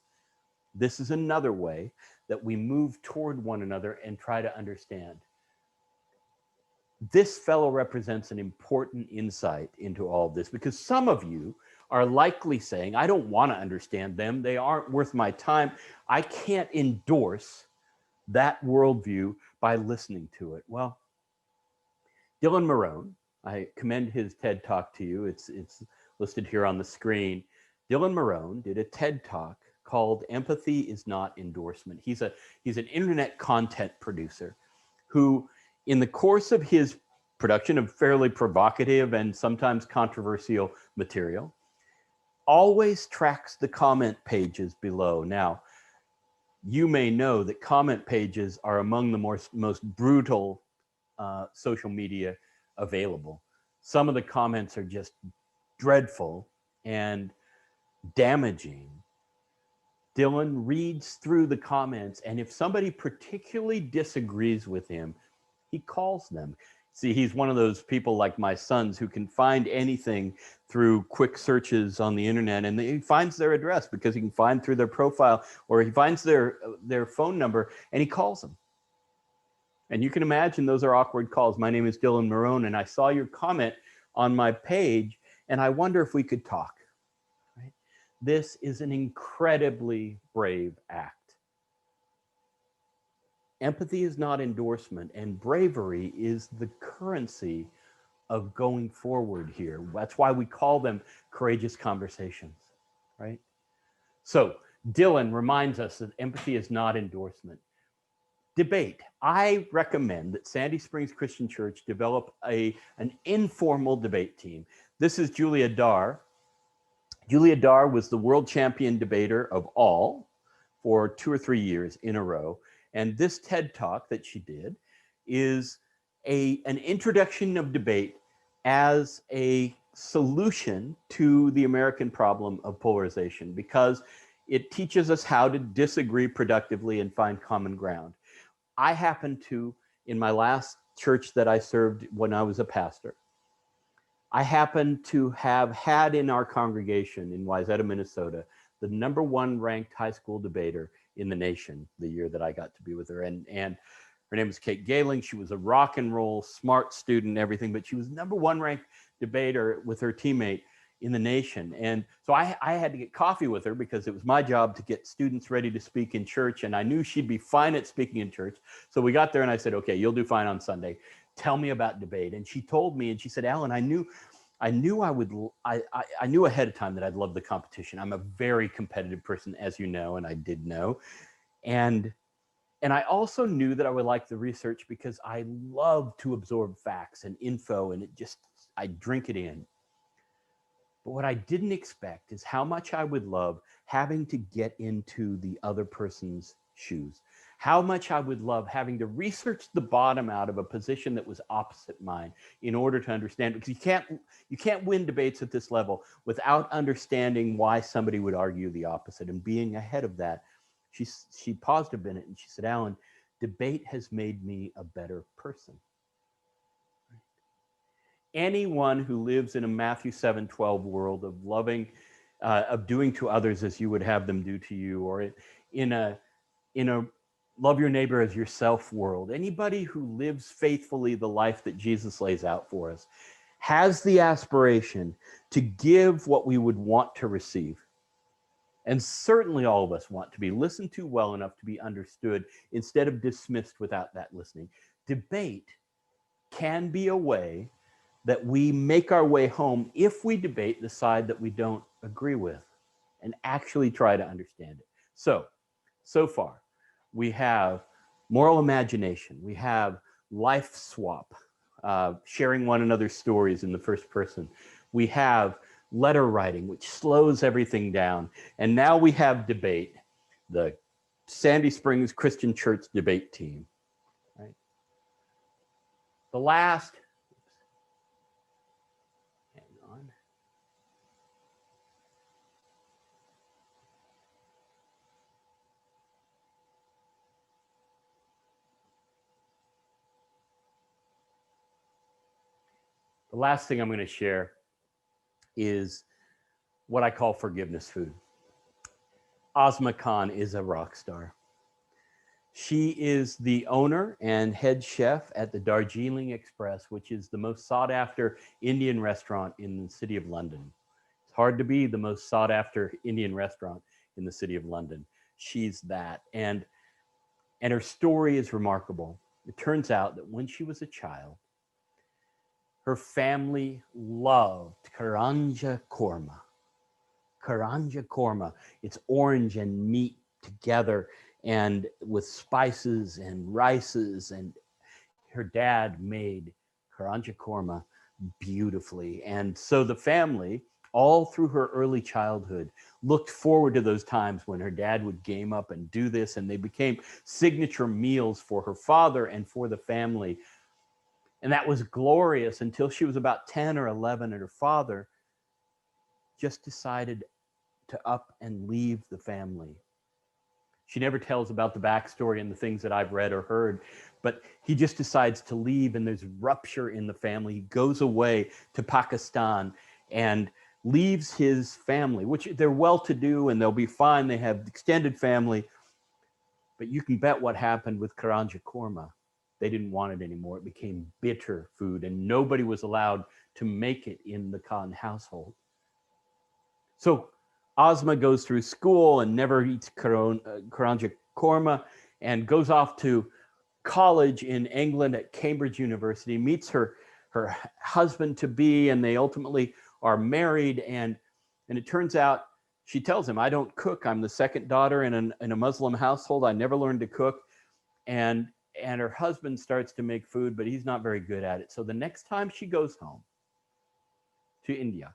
this is another way that we move toward one another and try to understand. This fellow represents an important insight into all of this, because some of you are likely saying, I don't want to understand them. They aren't worth my time. I can't endorse that worldview by listening to it. Well, Dylan Marone, I commend his TED Talk to you. It's listed here on the screen. Dylan Marone did a TED Talk called Empathy is Not Endorsement. He's an internet content producer who, in the course of his production of fairly provocative and sometimes controversial material, always tracks the comment pages below. Now, you may know that comment pages are among the most brutal social media available. Some of the comments are just dreadful and damaging. Dylan reads through the comments, and if somebody particularly disagrees with him, he calls them. See, he's one of those people like my sons who can find anything through quick searches on the internet, and he finds their address because he can find through their profile, or he finds their phone number and he calls them. And you can imagine those are awkward calls. My name is Dylan Marone, and I saw your comment on my page, and I wonder if we could talk. Right? This is an incredibly brave act. Empathy is not endorsement, and bravery is the currency of going forward here. That's why we call them courageous conversations, right? So Dylan reminds us that empathy is not endorsement. Debate. I recommend that Sandy Springs Christian Church develop an informal debate team. This is Julia Darr. Julia Darr was the world champion debater of all for 2 or 3 years in a row. And this TED Talk that she did is an introduction of debate as a solution to the American problem of polarization, because it teaches us how to disagree productively and find common ground. I happen to, in my last church that I served when I was a pastor, I happen to have had in our congregation in Wayzata, Minnesota, the #1 ranked high school debater in the nation the year that I got to be with her. And her name was Kate Galing. She was a rock and roll, smart student, everything, but she was #1 ranked debater with her teammate in the nation. And so I had to get coffee with her because it was my job to get students ready to speak in church. And I knew she'd be fine at speaking in church. So we got there and I said, okay, you'll do fine on Sunday. Tell me about debate. And she told me, and she said, Alan, I knew ahead of time that I'd love the competition. I'm a very competitive person, as you know, and I did know. And I also knew that I would like the research because I love to absorb facts and info, and I drink it in. But what I didn't expect is how much I would love having to get into the other person's shoes. How much I would love having to research the bottom out of a position that was opposite mine in order to understand, because you can't win debates at this level without understanding why somebody would argue the opposite and being ahead of that. She paused a minute and she said, Alan, debate has made me a better person. Anyone who lives in a Matthew 7:12 world of loving, of doing to others as you would have them do to you, or in a love your neighbor as yourself world, anybody who lives faithfully the life that Jesus lays out for us has the aspiration to give what we would want to receive. And certainly all of us want to be listened to well enough to be understood instead of dismissed without that listening. Debate can be a way that we make our way home if we debate the side that we don't agree with and actually try to understand it. So far, we have moral imagination. We have life swap, sharing one another's stories in the first person. We have letter writing, which slows everything down. And now we have debate, the Sandy Springs Christian Church debate team. Right? The last thing I'm going to share is what I call forgiveness food. Ozma Khan is a rock star. She is the owner and head chef at the Darjeeling Express, which is the most sought after Indian restaurant in the city of London. It's hard to be the most sought after Indian restaurant in the city of London. She's that. And her story is remarkable. It turns out that when she was a child, her family loved Karanja korma. Karanja korma. It's orange and meat together and with spices and rices. And her dad made Karanja korma beautifully. And so the family, all through her early childhood, looked forward to those times when her dad would game up and do this, and they became signature meals for her father and for the family. And that was glorious until she was about 10 or 11, and her father just decided to up and leave the family. She never tells about the backstory and the things that I've read or heard, but he just decides to leave, and there's rupture in the family. He goes away to Pakistan and leaves his family, which they're well-to-do and they'll be fine. They have extended family, but you can bet what happened with Karanja korma. They didn't want it anymore. It became bitter food, and nobody was allowed to make it in the Khan household. So Asma goes through school and never eats Karanja korma, and goes off to college in England at Cambridge University, meets her husband-to-be, and they ultimately are married. And it turns out, she tells him, I don't cook. I'm the second daughter in a Muslim household. I never learned to cook. And her husband starts to make food, but he's not very good at it. So the next time she goes home to India,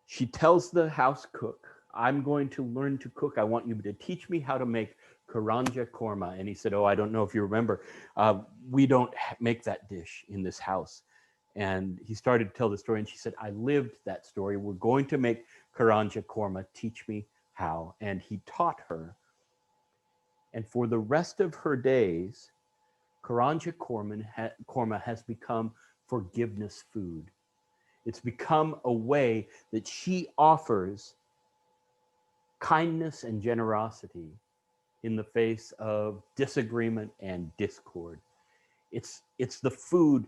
she tells the house cook, I'm going to learn to cook. I want you to teach me how to make Karanja korma. And he said, oh, I don't know if you remember, we don't make that dish in this house. And he started to tell the story, and she said, I lived that story. We're going to make Karanja korma. Teach me how. And he taught her. And for the rest of her days, Karanja korma has become forgiveness food. It's become a way that she offers kindness and generosity in the face of disagreement and discord. It's the food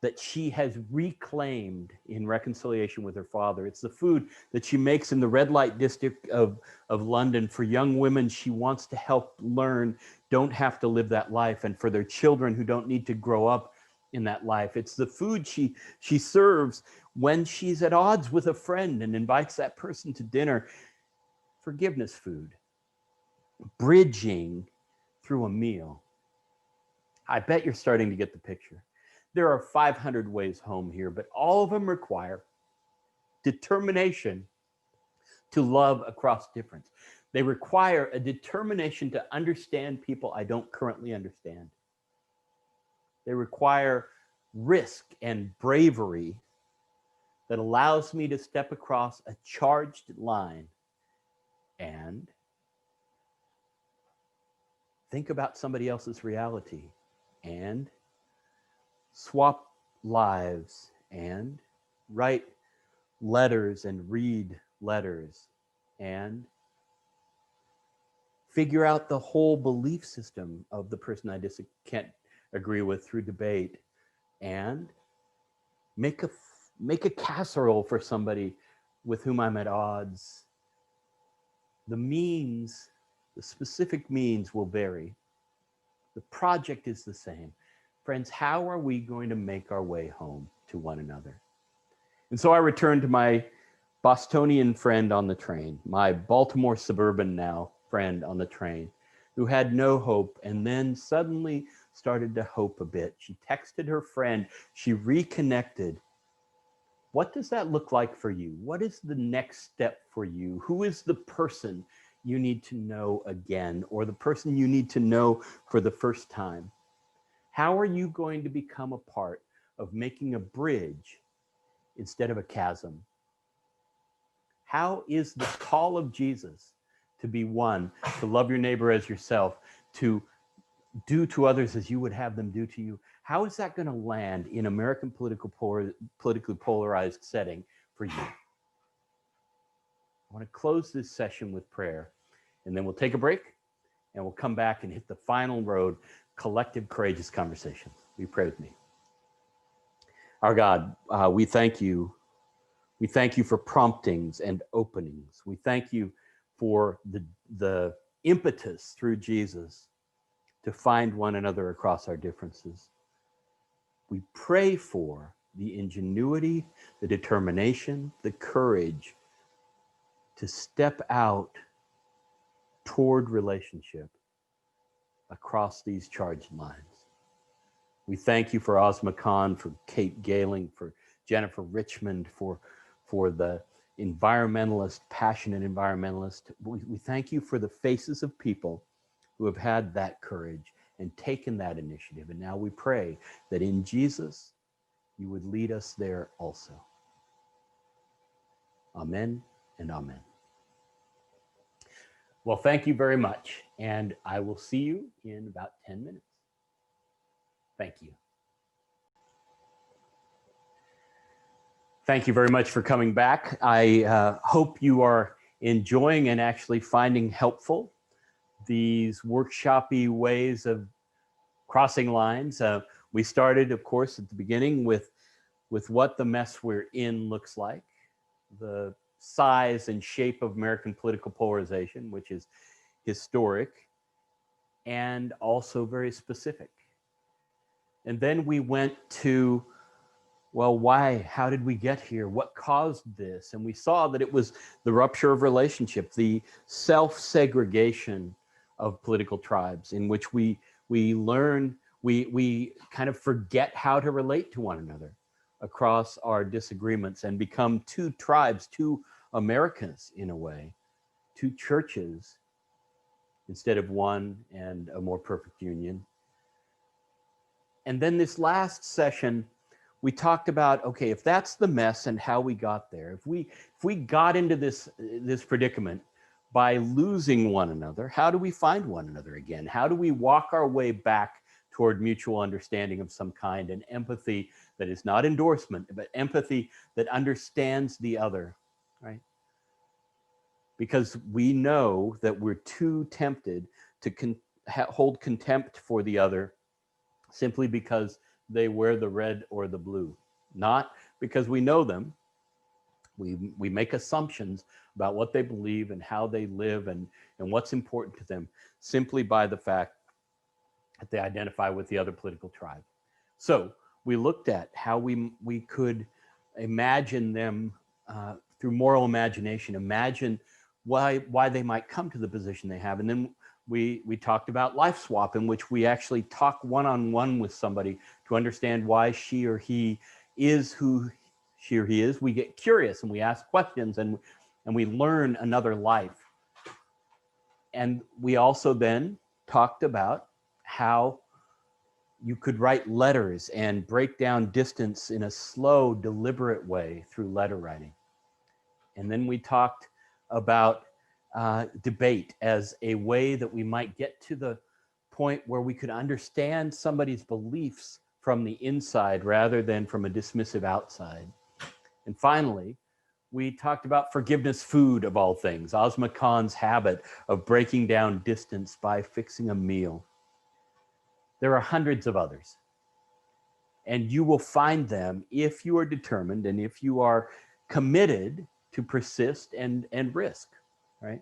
that she has reclaimed in reconciliation with her father. It's the food that she makes in the red light district of London for young women she wants to help learn, don't have to live that life, and for their children who don't need to grow up in that life. It's the food she serves when she's at odds with a friend and invites that person to dinner. Forgiveness food, bridging through a meal. I bet you're starting to get the picture. There are 500 ways home here, but all of them require determination to love across difference. They require a determination to understand people I don't currently understand. They require risk and bravery that allows me to step across a charged line and think about somebody else's reality and swap lives and write letters and read letters and figure out the whole belief system of the person I just can't agree with through debate, and make a casserole for somebody with whom I'm at odds. The means, the specific means will vary. The project is the same. Friends, how are we going to make our way home to one another? And so I returned to my Bostonian friend on the train, my Baltimore suburban now friend on the train, who had no hope and then suddenly started to hope a bit. She texted her friend, she reconnected. What does that look like for you? What is the next step for you? Who is the person you need to know again, or the person you need to know for the first time? How are you going to become a part of making a bridge instead of a chasm? How is the call of Jesus to be one, to love your neighbor as yourself, to do to others as you would have them do to you? How is that going to land in American politically polarized setting for you? I want to close this session with prayer, and then we'll take a break, and we'll come back and hit the final road, collective, courageous conversations. Will you pray with me? Our God, we thank you. We thank you for promptings and openings. We thank you for the impetus through Jesus to find one another across our differences. We pray for the ingenuity, the determination, the courage to step out toward relationship across these charged lines. We thank you for Ozma Khan, for Kate Galing, for Jennifer Richmond, for the environmentalist, passionate environmentalist. We thank you for the faces of people who have had that courage and taken that initiative. And now we pray that in Jesus, you would lead us there also. Amen and amen. Well, thank you very much. And I will see you in about 10 minutes. Thank you. Thank you very much for coming back. I hope you are enjoying and actually finding helpful these workshop-y ways of crossing lines. We started, of course, at the beginning with what the mess we're in looks like, the size and shape of American political polarization, which is historic and also very specific. And then we went to, well, why? How did we get here? What caused this? And we saw that it was the rupture of relationship, the self-segregation of political tribes, in which we learn, we kind of forget how to relate to one another across our disagreements and become two tribes, two Americas in a way, two churches instead of one and a more perfect union. And then this last session, we talked about, okay, if that's the mess and how we got there, if we got into this predicament by losing one another, how do we find one another again? How do we walk our way back toward mutual understanding of some kind and empathy that is not endorsement, but empathy that understands the other, right? Because we know that we're too tempted to hold contempt for the other simply because they wear the red or the blue, not because we know them. We make assumptions about what they believe and how they live and what's important to them simply by the fact that they identify with the other political tribe. So we looked at how we could imagine them through moral imagination, imagine why they might come to the position they have. And then we talked about life swap, in which we actually talk one-on-one with somebody to understand why she or he is who she or he is. We get curious and we ask questions and we learn another life. And we also then talked about how you could write letters and break down distance in a slow, deliberate way through letter writing. And then we talked about debate as a way that we might get to the point where we could understand somebody's beliefs from the inside rather than from a dismissive outside. And finally, we talked about forgiveness food, of all things, Ozma Khan's habit of breaking down distance by fixing a meal. There are hundreds of others, and you will find them if you are determined and if you are committed to persist and risk, right?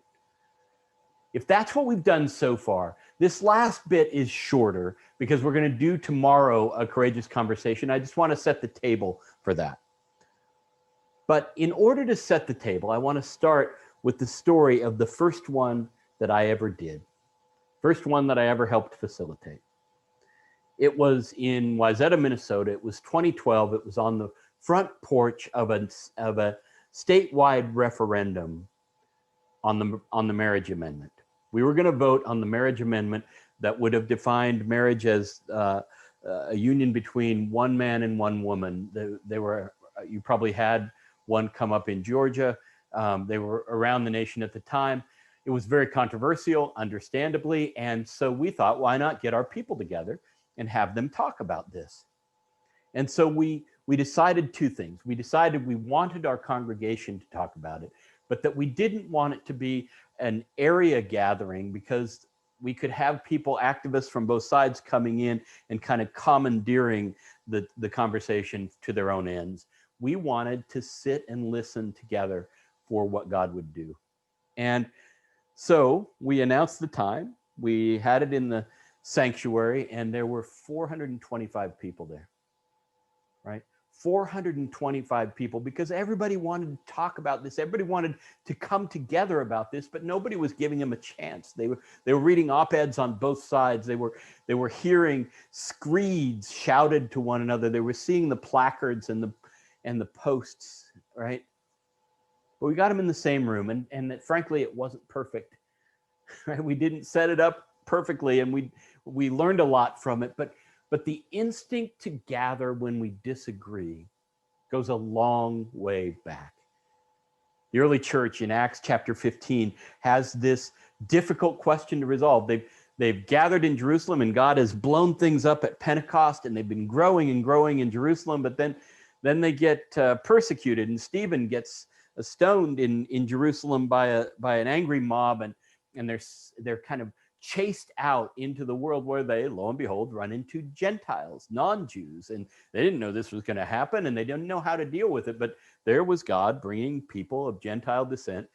If that's what we've done so far, this last bit is shorter because we're going to do tomorrow a courageous conversation. I just want to set the table for that. But in order to set the table, I want to start with the story of the first one that I ever did, first one that I ever helped facilitate. It was in Wayzata, Minnesota. It was 2012. It was on the front porch of a statewide referendum on the marriage amendment. We were going to vote on the marriage amendment that would have defined marriage as a union between one man and one woman. They were, you probably had one come up in Georgia. They were around the nation at the time. It was very controversial, understandably. And so we thought, why not get our people together and have them talk about this? And so we decided two things. We decided we wanted our congregation to talk about it, but that we didn't want it to be an area gathering because we could have people, activists from both sides, coming in and kind of commandeering the conversation to their own ends. we wanted to sit and listen together for what God would do. And so we announced the time. We had it in the sanctuary, and there were 425 people there, right? 425 people, because everybody wanted to talk about this. Everybody wanted to come together about this, but nobody was giving them a chance. They were reading op-eds on both sides. They were hearing screeds shouted to one another. They were seeing the placards and the posts, right? But we got them in the same room, and frankly, it wasn't perfect. Right? We didn't set it up perfectly, and we learned a lot from it, but the instinct to gather when we disagree goes a long way back. The early church in Acts chapter 15 has this difficult question to resolve. They've gathered in Jerusalem, and God has blown things up at Pentecost, and they've been growing and growing in Jerusalem, but then they get persecuted, and Stephen gets stoned in Jerusalem by an angry mob, and they're kind of chased out into the world, where they, lo and behold, run into Gentiles, non-Jews, and they didn't know this was going to happen, and they didn't know how to deal with it, but there was God bringing people of Gentile descent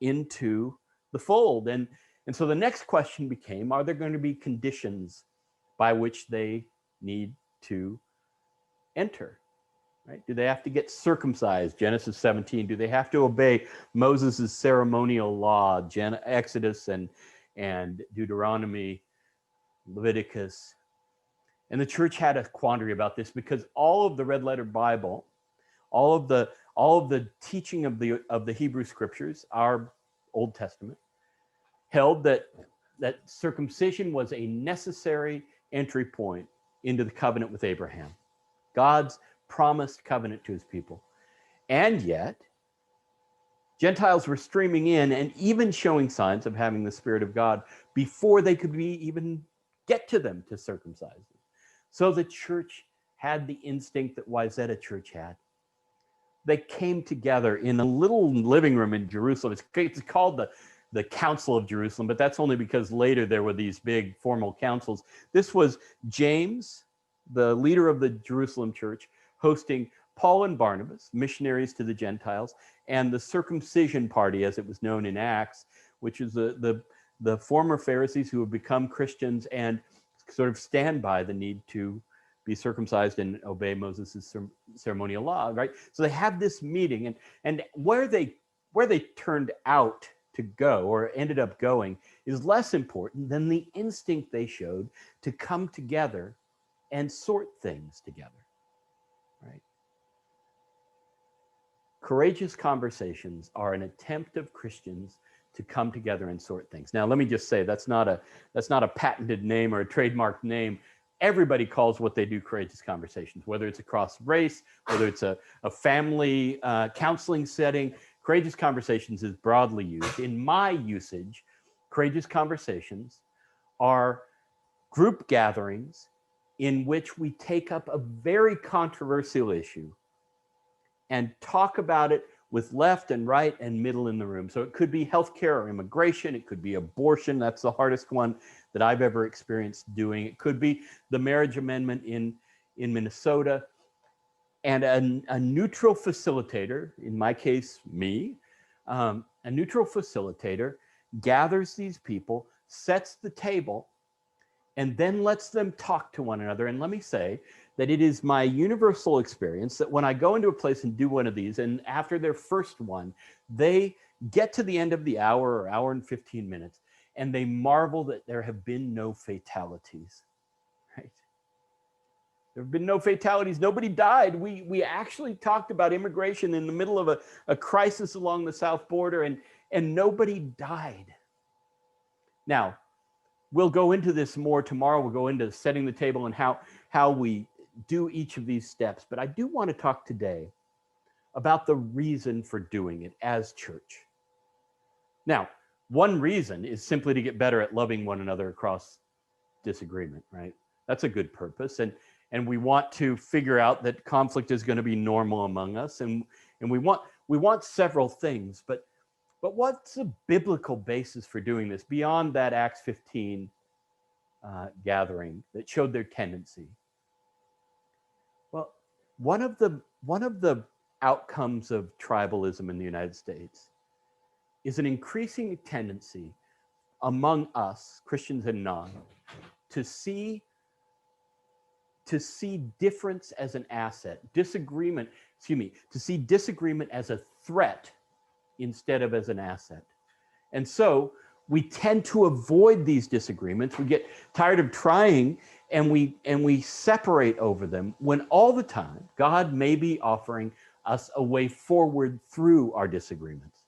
into the fold. And so the next question became, are there going to be conditions by which they need to enter? Right? Do they have to get circumcised? Genesis 17. Do they have to obey Moses' ceremonial law, Exodus and Deuteronomy, Leviticus? And the church had a quandary about this, because all of the red letter Bible, all of the teaching of the Hebrew scriptures, our Old Testament, held that circumcision was a necessary entry point into the covenant with Abraham, God's promised covenant to his people. And yet, Gentiles were streaming in and even showing signs of having the Spirit of God before they could even get to them to circumcise them. So the church had the instinct that Wyzetta Church had. They came together in a little living room in Jerusalem. It's called the Council of Jerusalem, but that's only because later there were these big formal councils. This was James, the leader of the Jerusalem church, hosting Paul and Barnabas, missionaries to the Gentiles, and the circumcision party, as it was known in Acts, which is the former Pharisees who have become Christians and sort of stand by the need to be circumcised and obey Moses' ceremonial law, right? So they have this meeting, and where they turned out to go, or ended up going, is less important than the instinct they showed to come together and sort things together, right? Courageous conversations are an attempt of Christians to come together and sort things. Now, let me just say, that's not a patented name or a trademarked name. Everybody calls what they do courageous conversations, whether it's across race, whether it's a family counseling setting. Courageous conversations is broadly used. In my usage, courageous conversations are group gatherings in which we take up a very controversial issue and talk about it with left and right and middle in the room. So it could be healthcare or immigration. It could be abortion. That's the hardest one that I've ever experienced doing. It could be the marriage amendment in Minnesota. And a neutral facilitator, in my case, me, a neutral facilitator gathers these people, sets the table, and then lets them talk to one another. And let me say that it is my universal experience that when I go into a place and do one of these, and after their first one, they get to the end of the hour or hour and 15 minutes, and they marvel that there have been no fatalities, right? There have been no fatalities. Nobody died. We actually talked about immigration in the middle of a crisis along the south border, and nobody died. Now, we'll go into this more tomorrow. We'll go into setting the table and how we do each of these steps. But I do want to talk today about the reason for doing it as church. Now, one reason is simply to get better at loving one another across disagreement, right? That's a good purpose. And we want to figure out that conflict is going to be normal among us. And we want several things, but what's the biblical basis for doing this beyond that Acts 15 gathering that showed their tendency? Well, one of the outcomes of tribalism in the United States is an increasing tendency among us, Christians and non, to see difference as an asset, to see disagreement as a threat instead of as an asset. And so we tend to avoid these disagreements. We get tired of trying, and we separate over them, when all the time God may be offering us a way forward through our disagreements.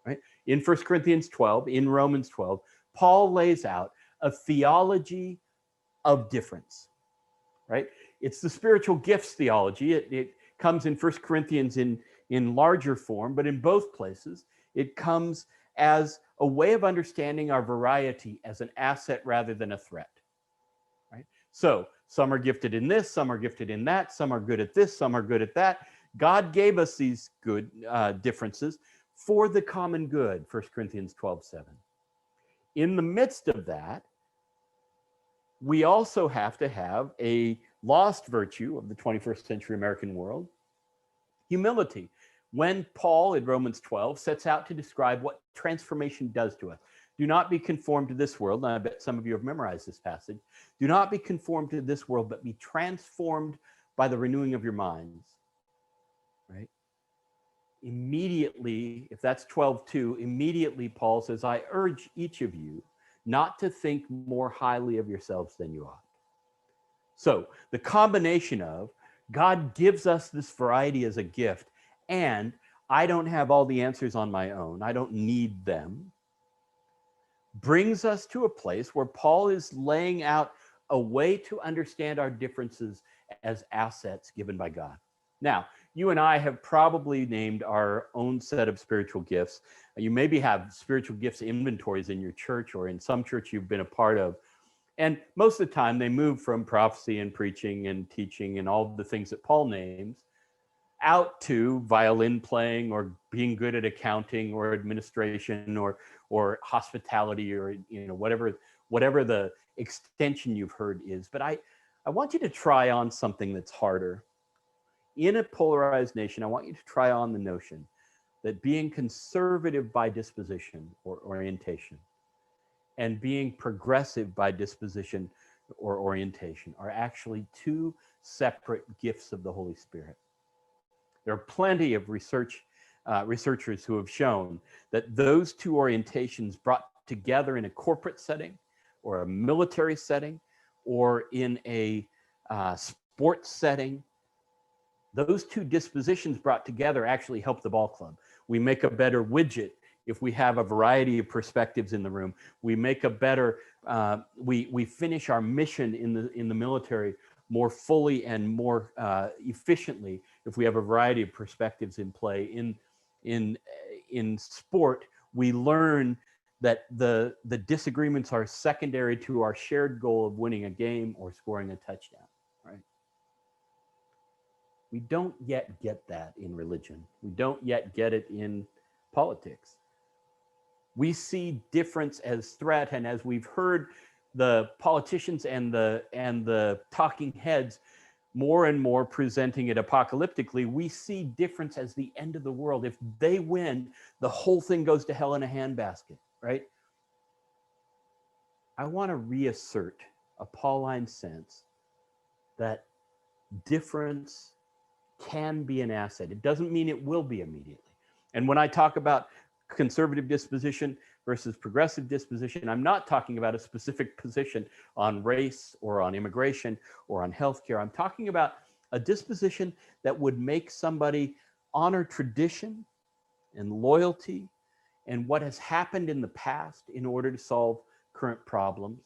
Right? In 1 Corinthians 12, in Romans 12, Paul lays out a theology of difference. Right? It's the spiritual gifts theology. It comes in 1 Corinthians in larger form, but in both places, it comes as a way of understanding our variety as an asset rather than a threat. Right? So some are gifted in this, some are gifted in that, some are good at this, some are good at that. God gave us these good differences for the common good, 1 Corinthians 12:7. In the midst of that, we also have to have a lost virtue of the 21st century American world, humility. When Paul in Romans 12 sets out to describe what transformation does to us, do not be conformed to this world, and I bet some of you have memorized this passage, do not be conformed to this world, but be transformed by the renewing of your minds, right? Immediately, if that's 12:2, immediately Paul says, I urge each of you not to think more highly of yourselves than you ought. So the combination of God gives us this variety as a gift, and I don't have all the answers on my own, I don't need them, brings us to a place where Paul is laying out a way to understand our differences as assets given by God. Now, you and I have probably named our own set of spiritual gifts. You maybe have spiritual gifts inventories in your church or in some church you've been a part of. And most of the time they move from prophecy and preaching and teaching and all the things that Paul names out to violin playing or being good at accounting or administration or hospitality or whatever the extension you've heard is. But I want you to try on something that's harder. In a polarized nation, I want you to try on the notion that being conservative by disposition or orientation and being progressive by disposition or orientation are actually two separate gifts of the Holy Spirit. There are plenty of researchers who have shown that those two orientations brought together in a corporate setting or a military setting or in a sports setting, those two dispositions brought together actually help the ball club. We make a better widget if we have a variety of perspectives in the room. We make a better, we finish our mission in the military more fully and more efficiently if we have a variety of perspectives in play. In sport, we learn that the disagreements are secondary to our shared goal of winning a game or scoring a touchdown, right? We don't yet get that in religion. We don't yet get it in politics. We see difference as threat, and as we've heard the politicians and the talking heads more and more presenting it apocalyptically, we see difference as the end of the world. If they win, the whole thing goes to hell in a handbasket, right? I want to reassert a Pauline sense that difference can be an asset. It doesn't mean it will be immediately. And when I talk about conservative disposition versus progressive disposition, I'm not talking about a specific position on race or on immigration or on healthcare. I'm talking about a disposition that would make somebody honor tradition and loyalty and what has happened in the past in order to solve current problems.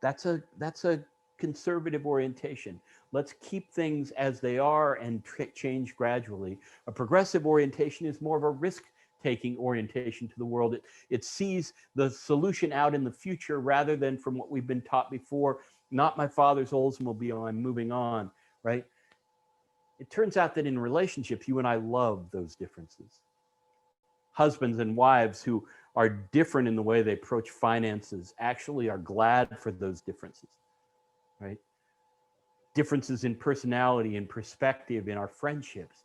That's a conservative orientation. Let's keep things as they are and change gradually. A progressive orientation is more of a risk-taking orientation to the world. It sees the solution out in the future rather than from what we've been taught before. Not my father's Oldsmobile, I'm moving on, right? It turns out that in relationships, you and I love those differences. Husbands and wives who are different in the way they approach finances actually are glad for those differences, right? Differences in personality and perspective in our friendships.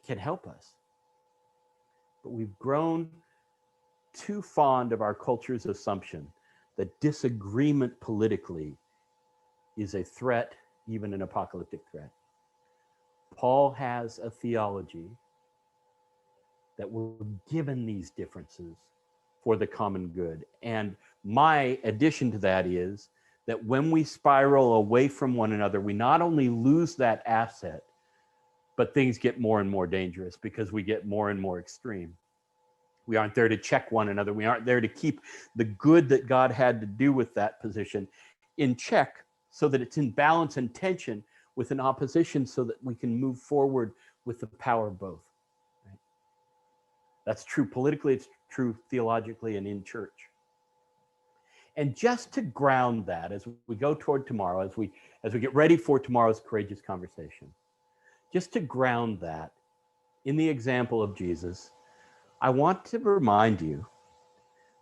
can help us. But we've grown too fond of our culture's assumption that disagreement politically is a threat, even an apocalyptic threat. Paul has a theology that we're given these differences for the common good. And my addition to that is that when we spiral away from one another, we not only lose that asset, but things get more and more dangerous because we get more and more extreme. We aren't there to check one another. We aren't there to keep the good that God had to do with that position in check so that it's in balance and tension with an opposition so that we can move forward with the power of both. Right? That's true politically, it's true theologically and in church. And just to ground that as we go toward tomorrow, as we get ready for tomorrow's courageous conversation, just to ground that in the example of Jesus, I want to remind you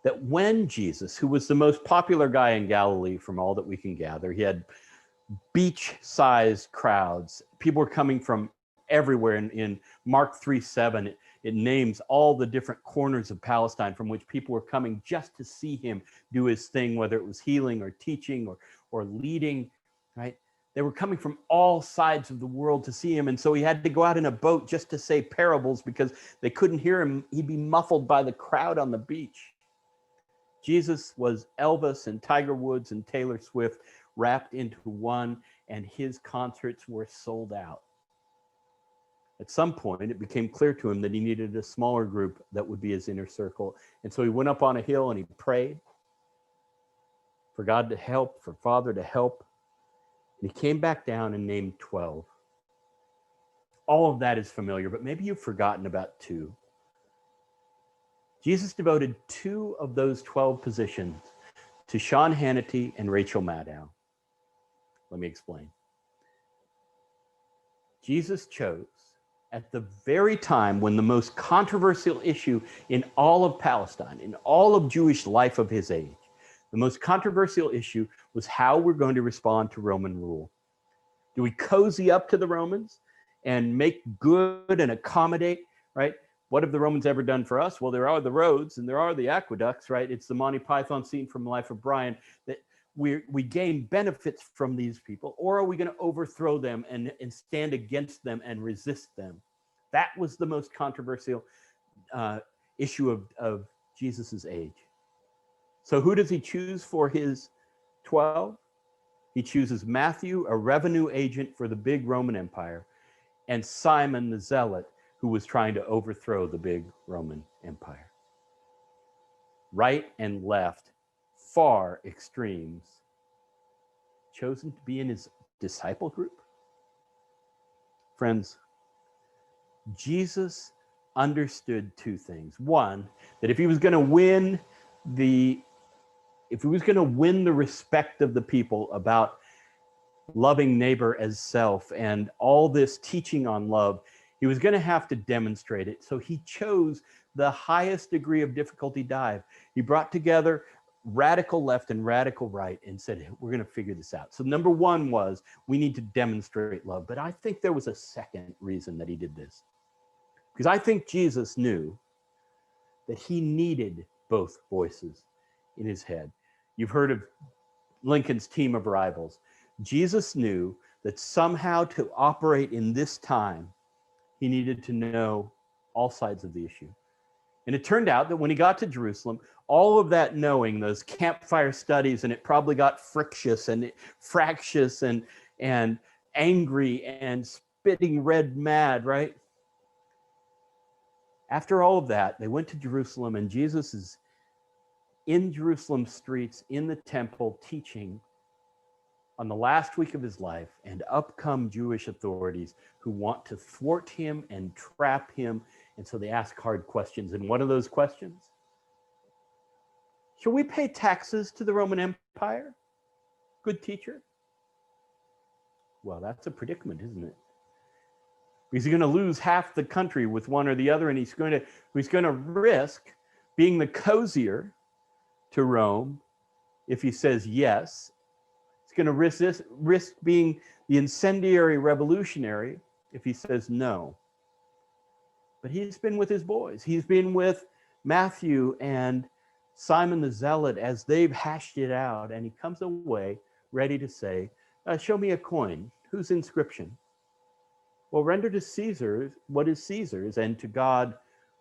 that when Jesus, who was the most popular guy in Galilee from all that we can gather, he had beach-sized crowds. People were coming from everywhere. In Mark 3:7, it names all the different corners of Palestine from which people were coming just to see him do his thing, whether it was healing or teaching or leading, right? They were coming from all sides of the world to see him. And so he had to go out in a boat just to say parables because they couldn't hear him. He'd be muffled by the crowd on the beach. Jesus was Elvis and Tiger Woods and Taylor Swift wrapped into one, and his concerts were sold out. At some point, it became clear to him that he needed a smaller group that would be his inner circle. And so he went up on a hill and he prayed for God to help, for Father to help. And he came back down and named 12. All of that is familiar, but maybe you've forgotten about 2. Jesus devoted 2 of those 12 positions to Sean Hannity and Rachel Maddow. Let me explain. Jesus chose at the very time when the most controversial issue in all of Palestine, in all of Jewish life of his age, the most controversial issue was how we're going to respond to Roman rule. Do we cozy up to the Romans and make good and accommodate, right? What have the Romans ever done for us? Well, there are the roads and there are the aqueducts, right? It's the Monty Python scene from Life of Brian that we gain benefits from these people, or are we going to overthrow them and stand against them and resist them? That was the most controversial issue of Jesus's age. So who does he choose for his 12? He chooses Matthew, a revenue agent for the big Roman Empire, and Simon the Zealot, who was trying to overthrow the big Roman Empire. Right and left, far extremes, chosen to be in his disciple group. Friends, Jesus understood 2 things. One, that if he was going to win the respect of the people about loving neighbor as self and all this teaching on love, he was going to have to demonstrate it. So he chose the highest degree of difficulty dive. He brought together radical left and radical right and said, we're going to figure this out. So number 1 was, we need to demonstrate love. But I think there was a second reason that he did this. Because I think Jesus knew that he needed both voices in his head. You've heard of Lincoln's team of rivals. Jesus knew that somehow to operate in this time, he needed to know all sides of the issue. And it turned out that when he got to Jerusalem, all of that knowing, those campfire studies, and it probably got fractious and angry and spitting red mad, right? After all of that, they went to Jerusalem, and Jesus is in Jerusalem streets, in the temple, teaching on the last week of his life, and up come Jewish authorities who want to thwart him and trap him. And so they ask hard questions. And what are those questions? Shall we pay taxes to the Roman Empire? Good teacher. Well, that's a predicament, isn't it? He's going to lose half the country with one or the other, and he's going to risk being the cozier to Rome if he says yes. He's going to risk being the incendiary revolutionary if he says no. but he's been with his boys. He's been with Matthew and Simon the Zealot as they've hashed it out, and he comes away ready to say, show me a coin. Whose inscription? Well, render to Caesar what is Caesar's, and to God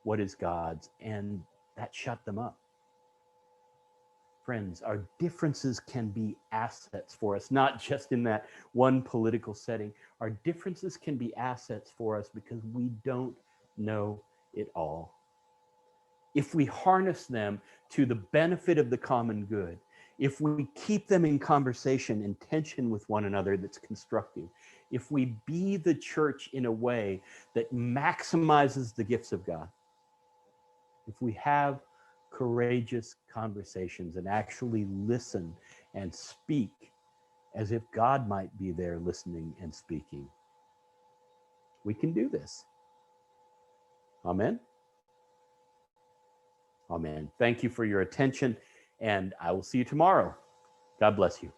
what is God's. And that shut them up. Friends, our differences can be assets for us, not just in that one political setting. Our differences can be assets for us because we don't know it all. If we harness them to the benefit of the common good, if we keep them in conversation and tension with one another that's constructive, if we be the church in a way that maximizes the gifts of God, if we have courageous conversations and actually listen and speak as if God might be there listening and speaking, we can do this. Amen. Amen. Thank you for your attention, and I will see you tomorrow. God bless you.